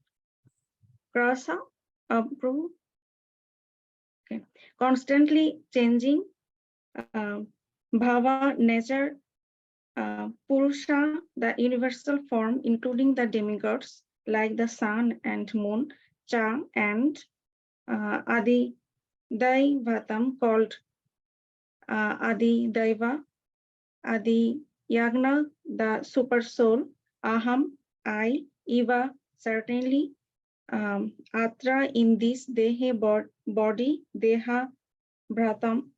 S3: Krasa, Prabhu. Okay. Constantly changing. Bhava, nature. Purusha, the universal form, including the demigods, like the sun and moon. Cha and Adi Daivatam, called Adi Daiva. Adi Yagna, the super soul. Aham, I. Eva, certainly. Atra, in this Dehe body. Deha Bhratam,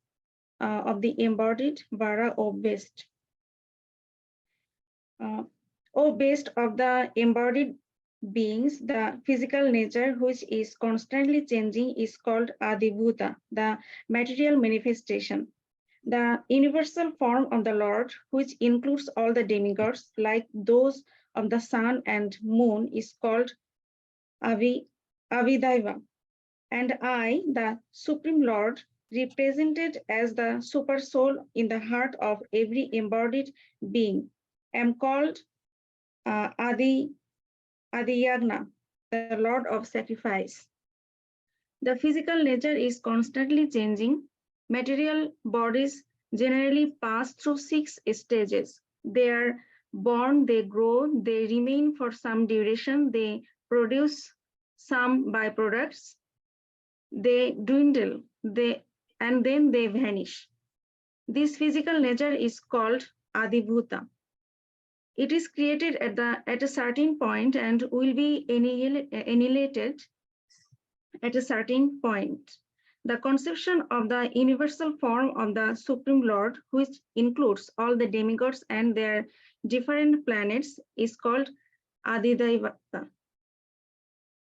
S3: of the embodied. Vara, O best. O best of the embodied beings, the physical nature which is constantly changing is called Adibhuta, the material manifestation. The universal form of the Lord, which includes all the demigods, like those of the sun and moon, is called Avidaiva. And I, the Supreme Lord, represented as the super soul in the heart of every embodied being, am called Adiyagna, the Lord of sacrifice. The physical nature is constantly changing. Material bodies generally pass through 6 stages. They are born, they grow, they remain for some duration, they produce some byproducts, they dwindle, and then they vanish. This physical nature is called Adibhuta. It is created at a certain point and will be annihilated at a certain point. The conception of the universal form of the Supreme Lord, which includes all the demigods and their different planets, is called Adidaivata.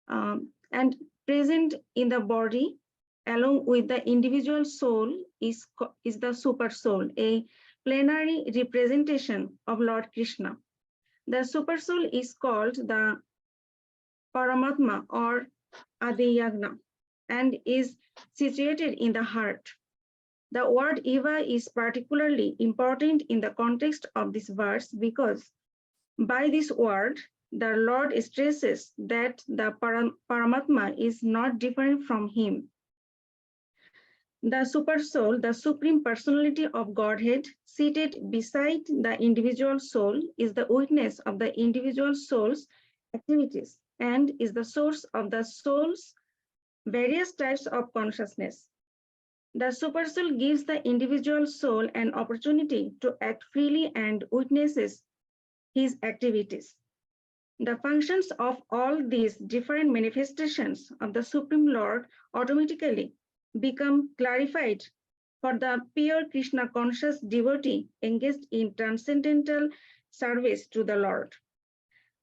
S3: And present in the body, along with the individual soul, is the super soul, a plenary representation of Lord Krishna. The super soul is called the Paramatma or Adiyagna and is situated in the heart. The word Eva is particularly important in the context of this verse because by this word, the Lord stresses that the Paramatma is not different from him. The super soul, the supreme personality of Godhead, seated beside the individual soul, is the witness of the individual soul's activities and is the source of the soul's various types of consciousness. The super soul gives the individual soul an opportunity to act freely and witnesses his activities. The functions of all these different manifestations of the Supreme Lord automatically become clarified for the pure Krishna conscious devotee engaged in transcendental service to the Lord.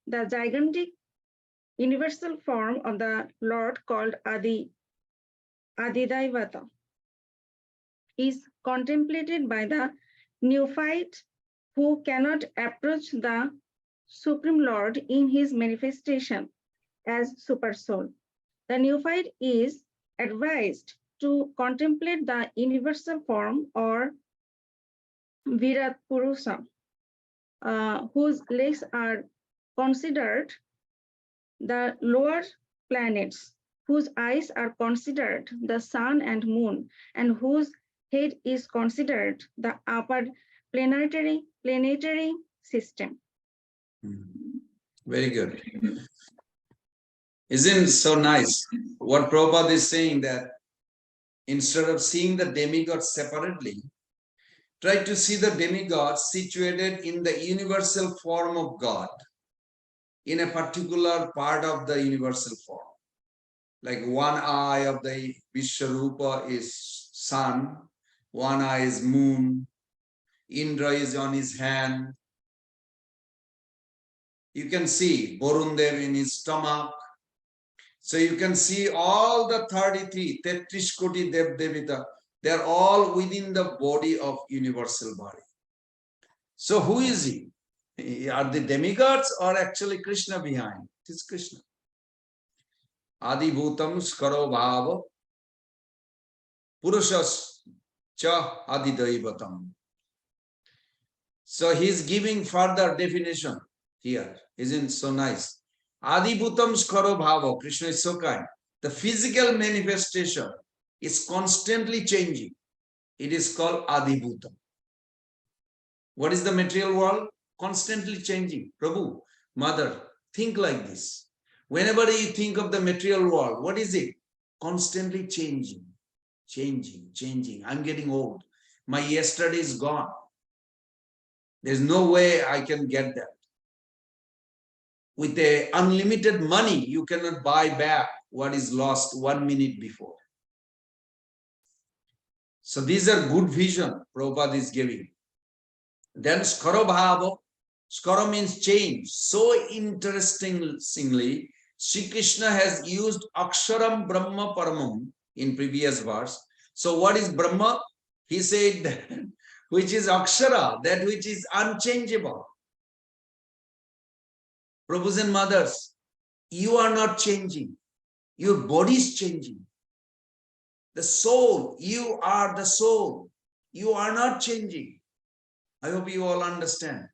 S3: The gigantic universal form of the Lord called Adidaivata is contemplated by the neophyte who cannot approach the Supreme Lord in his manifestation as Supersoul. The neophyte is advised to contemplate the universal form or Virat Purusa, whose legs are considered the lower planets, whose eyes are considered the sun and moon, and whose head is considered the upper planetary system.
S1: Very good. Isn't it so nice? What Prabhupada is saying, that instead of seeing the demigods separately, try to see the demigods situated in the universal form of God, in a particular part of the universal form. Like one eye of the Vishwarupa is sun, one eye is moon, Indra is on his hand. You can see Borundev in his stomach. So you can see all the 33 Koti Dev Devita, they're all within the body of universal body. So who is he? Are the demigods or actually Krishna behind? It is Krishna. Adi Bhutam Skaro Bhava Purushas Cha Adi Daivatam. So he's giving further definition here. Isn't so nice? Adi Bhutam Skaro Bhava. Krishna is so kind. The physical manifestation is constantly changing. It is called Adi Bhutam. What is the material world? Constantly changing. Prabhu, Mother, think like this. Whenever you think of the material world, what is it? Constantly changing, changing. I'm getting old. My yesterday is gone. There's no way I can get that. With a unlimited money, you cannot buy back what is lost 1 minute before. So these are good vision Prabhupada is giving. Then Skaro Bhava. Skara means change. So interestingly, Sri Krishna has used Aksharam Brahma Paramam in previous verse. So what is Brahma? He said, which is Akshara, that which is unchangeable. Prabhus and mothers, you are not changing. Your body is changing. The soul, you are the soul. You are not changing. I hope you all understand.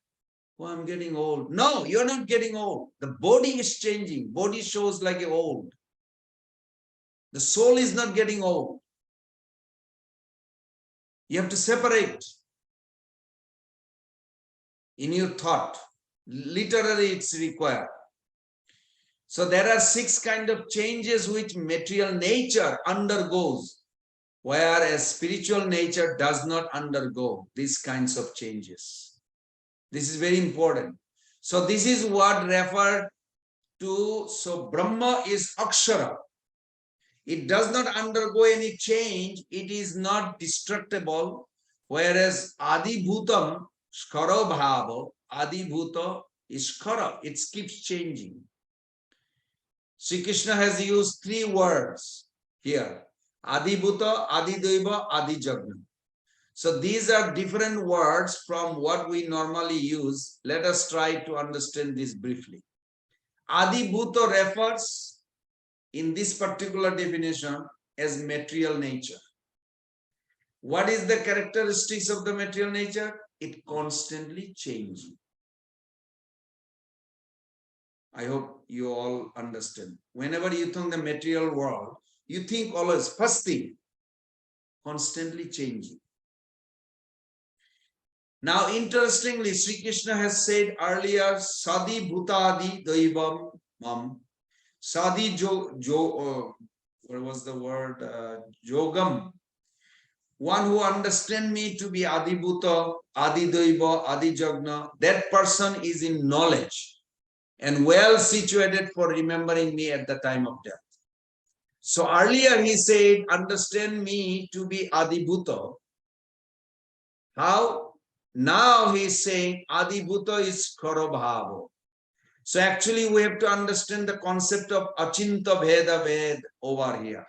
S1: Oh, I'm getting old. No, you're not getting old. The body is changing. Body shows like old. The soul is not getting old. You have to separate in your thought. Literally, it's required. So there are 6 kinds of changes which material nature undergoes, whereas spiritual nature does not undergo these kinds of changes. This is very important. So this is what referred to. So Brahma is Akshara. It does not undergo any change. It is not destructible. Whereas Adi Bhutam, Skara Bhava, Adi Bhuta is Skara. It keeps changing. Sri Krishna has used 3 words here. Adi Bhuta, Adi Daiva, Adi Jagna. So these are different words from what we normally use. Let us try to understand this briefly. Adi Bhuta refers in this particular definition as material nature. What is the characteristics of the material nature? It constantly changes. I hope you all understand. Whenever you think the material world, you think always, first thing, constantly changing. Now, interestingly, Sri Krishna has said earlier, Sadi Bhutadi Daivam Mam. Sadi what was the word? Yogam. One who understands me to be Adi Bhuta, Adi Daiva, Adi Jagna, that person is in knowledge and well situated for remembering me at the time of death. So earlier he said, understand me to be Adibhuta. How? Now he is saying Adibhuta is Kharabhava. So actually we have to understand the concept of Achinta Bheda Ved over here,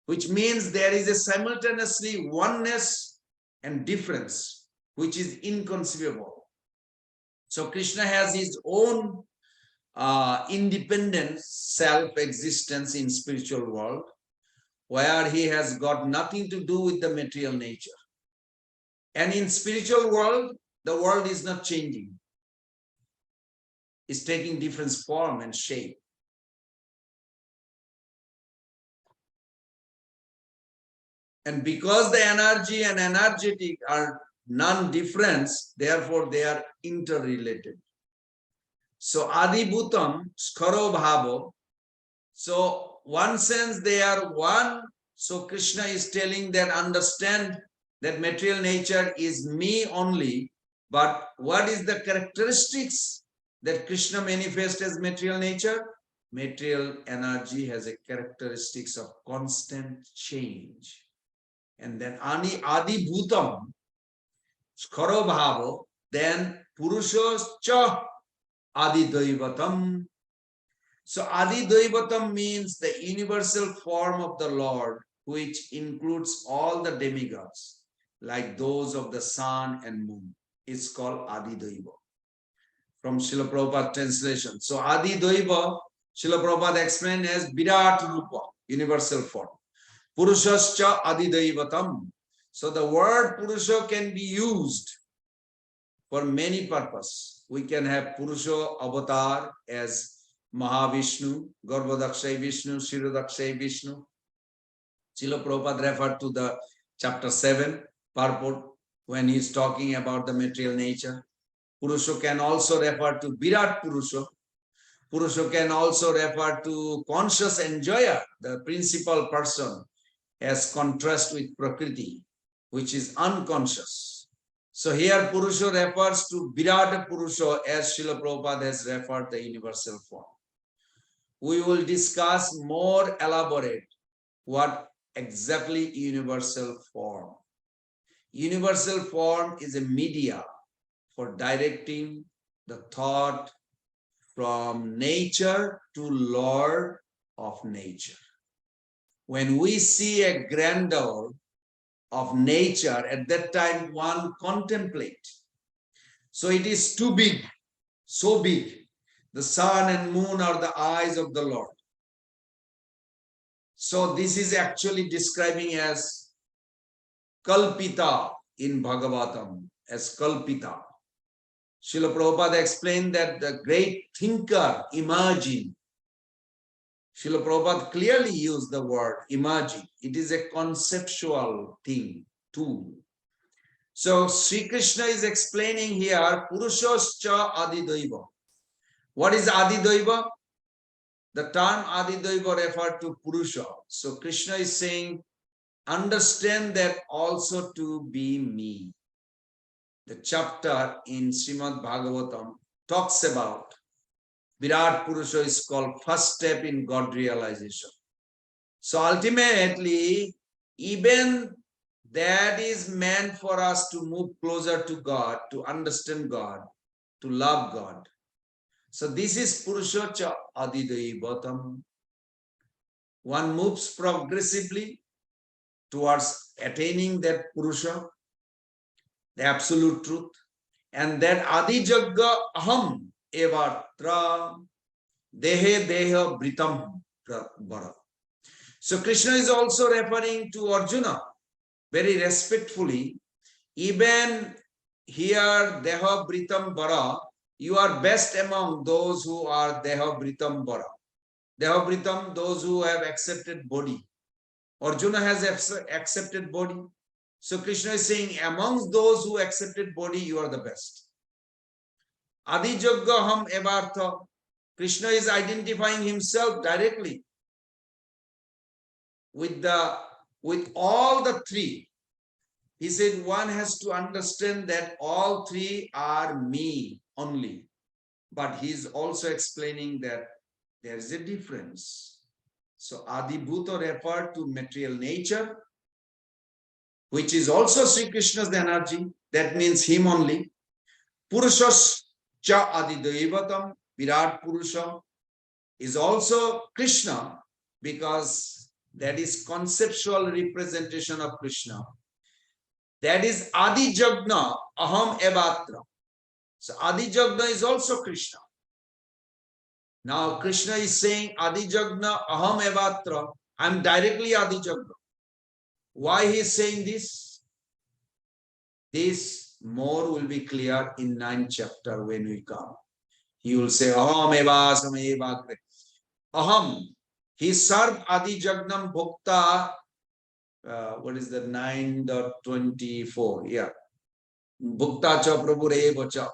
S1: which means there is a simultaneously oneness and difference, which is inconceivable. So Krishna has his own independent self-existence in spiritual world, where he has got nothing to do with the material nature. And in spiritual world, the world is not changing. It's taking different form and shape. And because the energy and energetic are non-difference, therefore they are interrelated. So Adibhutam, Skaro Bhavo. So one sense they are one. So Krishna is telling that understand that material nature is me only. But what is the characteristics that Krishna manifests as material nature? Material energy has a characteristics of constant change. And then Adi Bhutam, Skaro Bhavo, then Purushos Cha Adi Daivatam. So Adi Daivatam means the universal form of the Lord, which includes all the demigods, like those of the sun and moon. It's called Adi Daiva. From Srila Prabhupada translation. So Adi Daiva, Srila Prabhupada explained as Virat Rupa, universal form. Purushascha Adi Daivatam. So the word Purusha can be used for many purposes. We can have Purusha avatar as Mahavishnu, Garbhodakshay Vishnu, Shirodakshay Vishnu. Srila Prabhupada referred to the chapter 7 purport when he is talking about the material nature. Purusha can also refer to Virat Purusha. Purusha can also refer to conscious enjoyer, the principal person, as contrast with Prakriti, which is unconscious. So here Purusha refers to Virat Purusha as Srila Prabhupada has referred the universal form. We will discuss more elaborate what exactly universal form. Universal form is a media for directing the thought from nature to Lord of nature. When we see a grandeur of nature, at that time one contemplates. So it is too big, so big. The sun and moon are the eyes of the Lord. So this is actually describing as Kalpita in Bhagavatam, as Kalpita. Srila Prabhupada explained that the great thinker, imagine. Srila Prabhupada clearly used the word imagine. It is a conceptual thing, tool. So Sri Krishna is explaining here, Purushascha Adidaiva. What is Adidaiva? The term Adidaiva referred to Purusha. So Krishna is saying, understand that also to be me. The chapter in Srimad Bhagavatam talks about Virat Purusha is called first step in God realization. So ultimately, even that is meant for us to move closer to God, to understand God, to love God. So this is Purusha Cha Adidaivatam. One moves progressively towards attaining that Purusha, the absolute truth, and that Adi Jagga Aham Evatra Dehe Deha Britam Bara. So Krishna is also referring to Arjuna very respectfully. Even here, Deha Britam Bara, you are best among those who are Deha Britam Bara. Deha Britam, those who have accepted body. Arjuna has accepted body. So Krishna is saying, amongst those who accepted body, you are the best. Adi Jagga Ham Evartha. Krishna is identifying himself directly with all the three. He said one has to understand that all three are me only. But he is also explaining that there is a difference. So Adibhuta referred to material nature, which is also Sri Krishna's energy. That means him only. Purushas cha Adidaivatam, Virat Purusha, is also Krishna because that is conceptual representation of Krishna. That is Adi Jagna, Aham Evatra. So Adi Jagna is also Krishna. Now Krishna is saying Adi Jagna, Aham Evatra. I'm directly Adi Jagna. Why he is saying this? This more will be clear in 9th chapter when we come. He will say, Aham eva sameva. Aham. He served Adi Jagnam Bhokta. What is the 9.24? Yeah. Bhukta cha Prabhu Eva cha.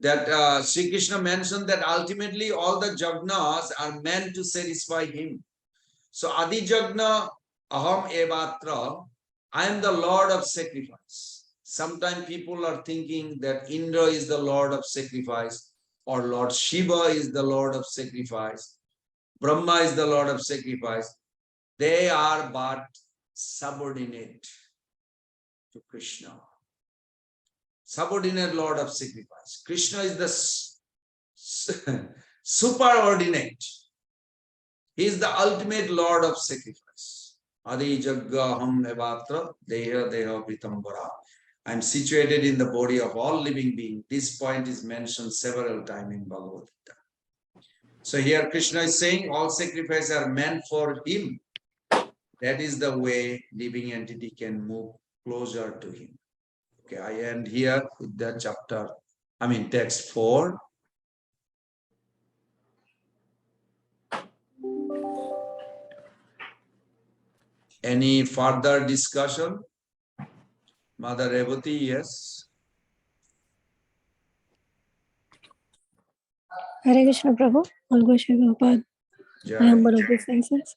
S1: That Sri Krishna mentioned that ultimately all the Jagnas are meant to satisfy him. So Adi Jagna Aham Evatra. I am the Lord of sacrifice. Sometimes people are thinking that Indra is the Lord of sacrifice, or Lord Shiva is the Lord of sacrifice, Brahma is the Lord of sacrifice. They are but subordinate to Krishna. Subordinate Lord of sacrifice. Krishna is the superordinate. He is the ultimate Lord of sacrifice. Adi Jagga Ham Evatra Deha Deha Pitambara. I am situated in the body of all living beings. This point is mentioned several times in Bhagavad Gita. So here Krishna is saying all sacrifices are meant for him. That is the way living entity can move closer to him. Okay, I end here with that chapter. Text 4. Any further discussion? Mother Revati, yes.
S5: Hare Krishna Prabhu, all Guru Shri Prabhupada, my humble obeisances.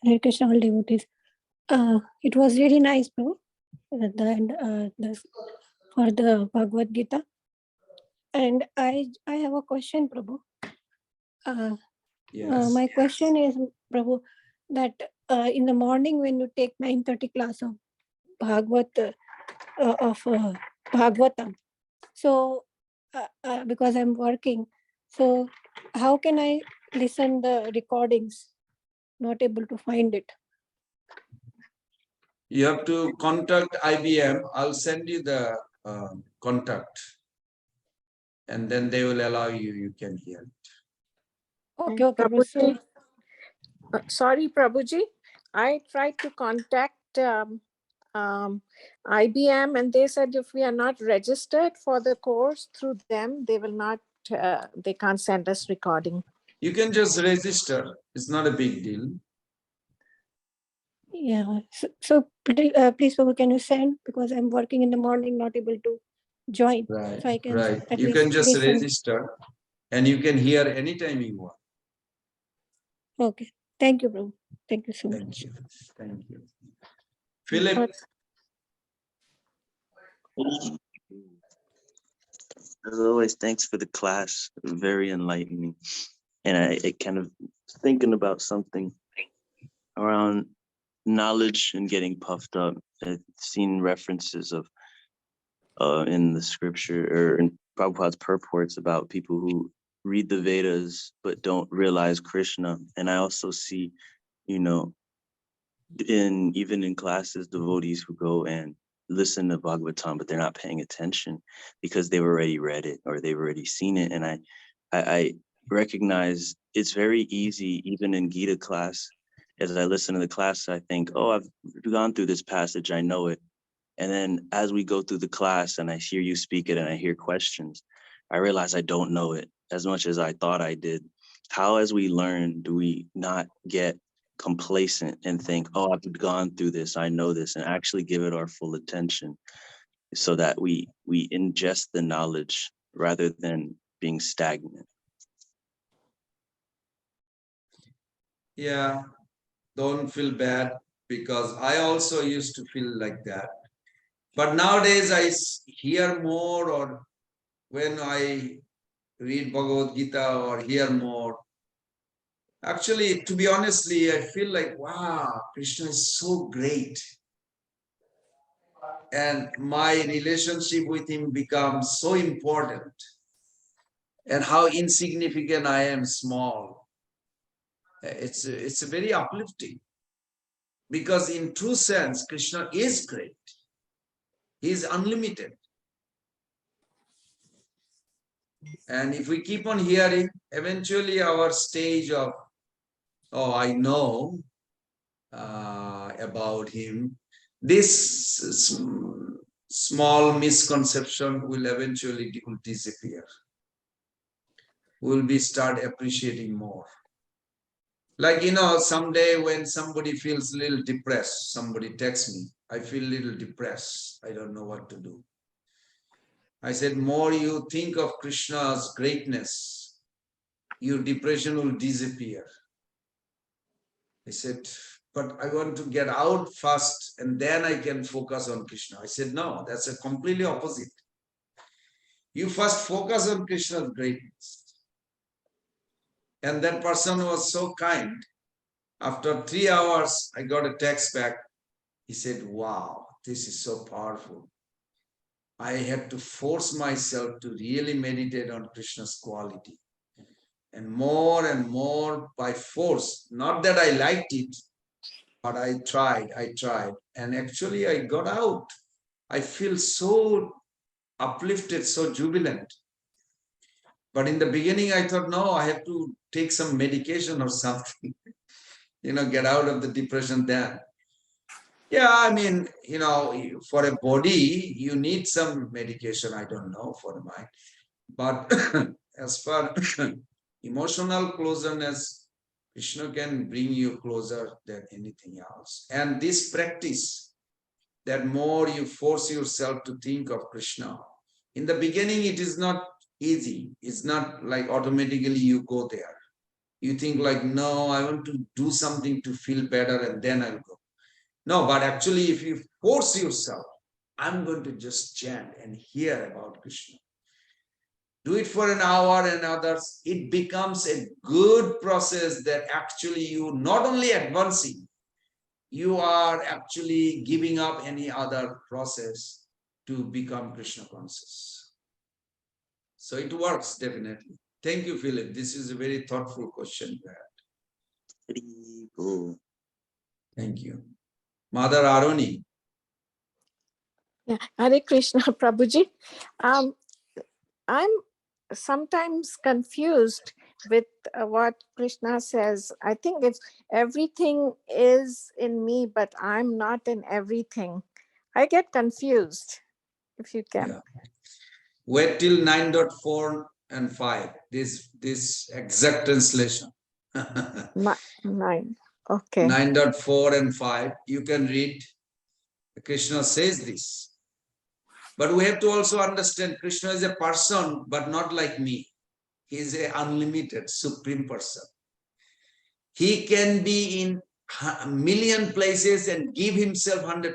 S5: Hare Krishna, all devotees. It was really nice, Prabhu, for the Bhagavad Gita. And I have a question, Prabhu.
S1: Yes.
S5: My question is, Prabhu, that in the morning when you take 9:30 class of Bhagavatam, so because I'm working, so how can I listen the recordings? Not able to find it.
S1: You have to contact IBM. I'll send you the contact. And then they will allow you, you can hear it.
S5: Okay, okay. So,
S4: Sorry, Prabhuji. I tried to contact IBM and they said if we are not registered for the course through them, they will not, they can't send us recording.
S1: You can just register. It's not a big deal.
S5: yeah. So please, Prabhu, can you send? Because I'm working in the morning, not able to join.
S1: Right,
S5: So I can
S1: right.
S5: at
S1: You
S5: least
S1: can just
S5: listen.
S1: register and you can hear anytime you want.
S5: Okay. Thank you, Prabhu. Thank you so
S1: Thank
S5: much.
S1: you. Thank you. Philip.
S2: As always, thanks for the class. Very enlightening. And I kind of thinking about something around knowledge and getting puffed up. I've seen references of in the scripture or in Prabhupada's purports about people who read the Vedas but don't realize Krishna. And I also see, even in classes, devotees who go and listen to Bhagavatam, but they're not paying attention because they've already read it or they've already seen it. And I recognize it's very easy, even in Gita class, as I listen to the class, I think, oh, I've gone through this passage, I know it. And then as we go through the class and I hear you speak it and I hear questions, I realize I don't know it as much as I thought I did. How, as we learn, do we not get complacent and think, oh, I've gone through this, I know this, and actually give it our full attention so that we ingest the knowledge rather than being stagnant?
S1: Yeah, don't feel bad because I also used to feel like that. But nowadays I hear more, or when I read Bhagavad Gita or hear more, Actually, to be honestly, I feel like, wow, Krishna is so great. And my relationship with him becomes so important. And how insignificant I am, small. It's very uplifting. Because in true sense, Krishna is great. He is unlimited. And if we keep on hearing, eventually our stage of, oh, I know about him, this small misconception will eventually disappear. We'll be start appreciating more. Like, someday when somebody feels a little depressed, somebody texts me, I feel a little depressed. I don't know what to do. I said, more you think of Krishna's greatness, your depression will disappear. I said, but I want to get out first and then I can focus on Krishna. I said, no, that's a completely opposite. You first focus on Krishna's greatness. And that person was so kind. After 3 hours, I got a text back. He said, wow, this is so powerful. I had to force myself to really meditate on Krishna's quality. And more by force. Not that I liked it, but I tried. And actually I got out. I feel so uplifted, so jubilant. But in the beginning, I thought, no, I have to take some medication or something, get out of the depression then. Yeah, I mean, for a body, you need some medication, I don't know, for the mind. But as far emotional closeness, Krishna can bring you closer than anything else. And this practice, that more you force yourself to think of Krishna. In the beginning, it is not easy. It's not like automatically you go there. You think like, no, I want to do something to feel better and then I'll go. No, but actually, if you force yourself, I'm going to just chant and hear about Krishna. Do it for an hour and others. It becomes a good process that actually you not only advancing, you are actually giving up any other process to become Krishna conscious. So it works definitely. Thank you, Philip. This is a very thoughtful question you had. Thank you. Mother Aruni.
S4: Yeah, Hare Krishna, Prabhuji. I'm sometimes confused with what Krishna says. I think it's everything is in me, but I'm not in everything. I get confused, if you can.
S1: Yeah. Wait till 9.4 and 5. This exact translation.
S4: 9. Okay.
S1: 9.4 and 5. You can read. Krishna says this. But we have to also understand Krishna is a person, but not like me. He is an unlimited, supreme person. He can be in a million places and give himself 100%,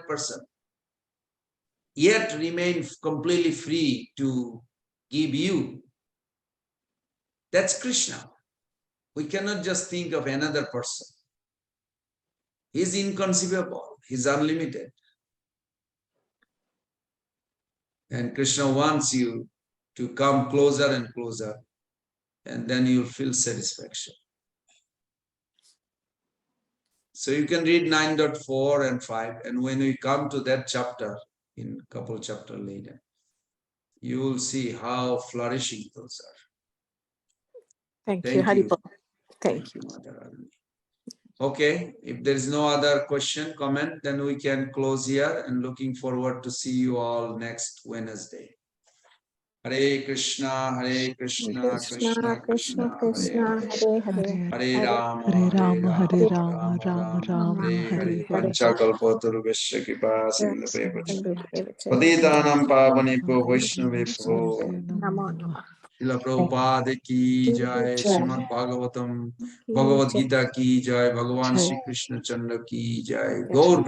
S1: yet remain completely free to give you. That's Krishna. We cannot just think of another person. He's inconceivable. He's unlimited. And Krishna wants you to come closer and closer, and then you'll feel satisfaction. So you can read 9.4 and 5, and when we come to that chapter, in a couple chapters later, you will see how flourishing those are.
S4: Thank you, Haribol. Thank you.
S1: Mother Aruni. Okay, if there is no other question, comment, then we can close here, and looking forward to see you all next Wednesday. Hare Krishna, Krishna Krishna, Hare Hare Rama, Hare Rama, Hare Hare. Panchakalpatarubhasya kripa sindhave Patitanam pavanebhyo Vaishnavebhyo
S4: Namo Namah.
S1: Srila Prabhupada ki jai, Srimad Bhagavad Gita ki jai, Bhagavan Shri Krishna Chandra ki jai. Gaur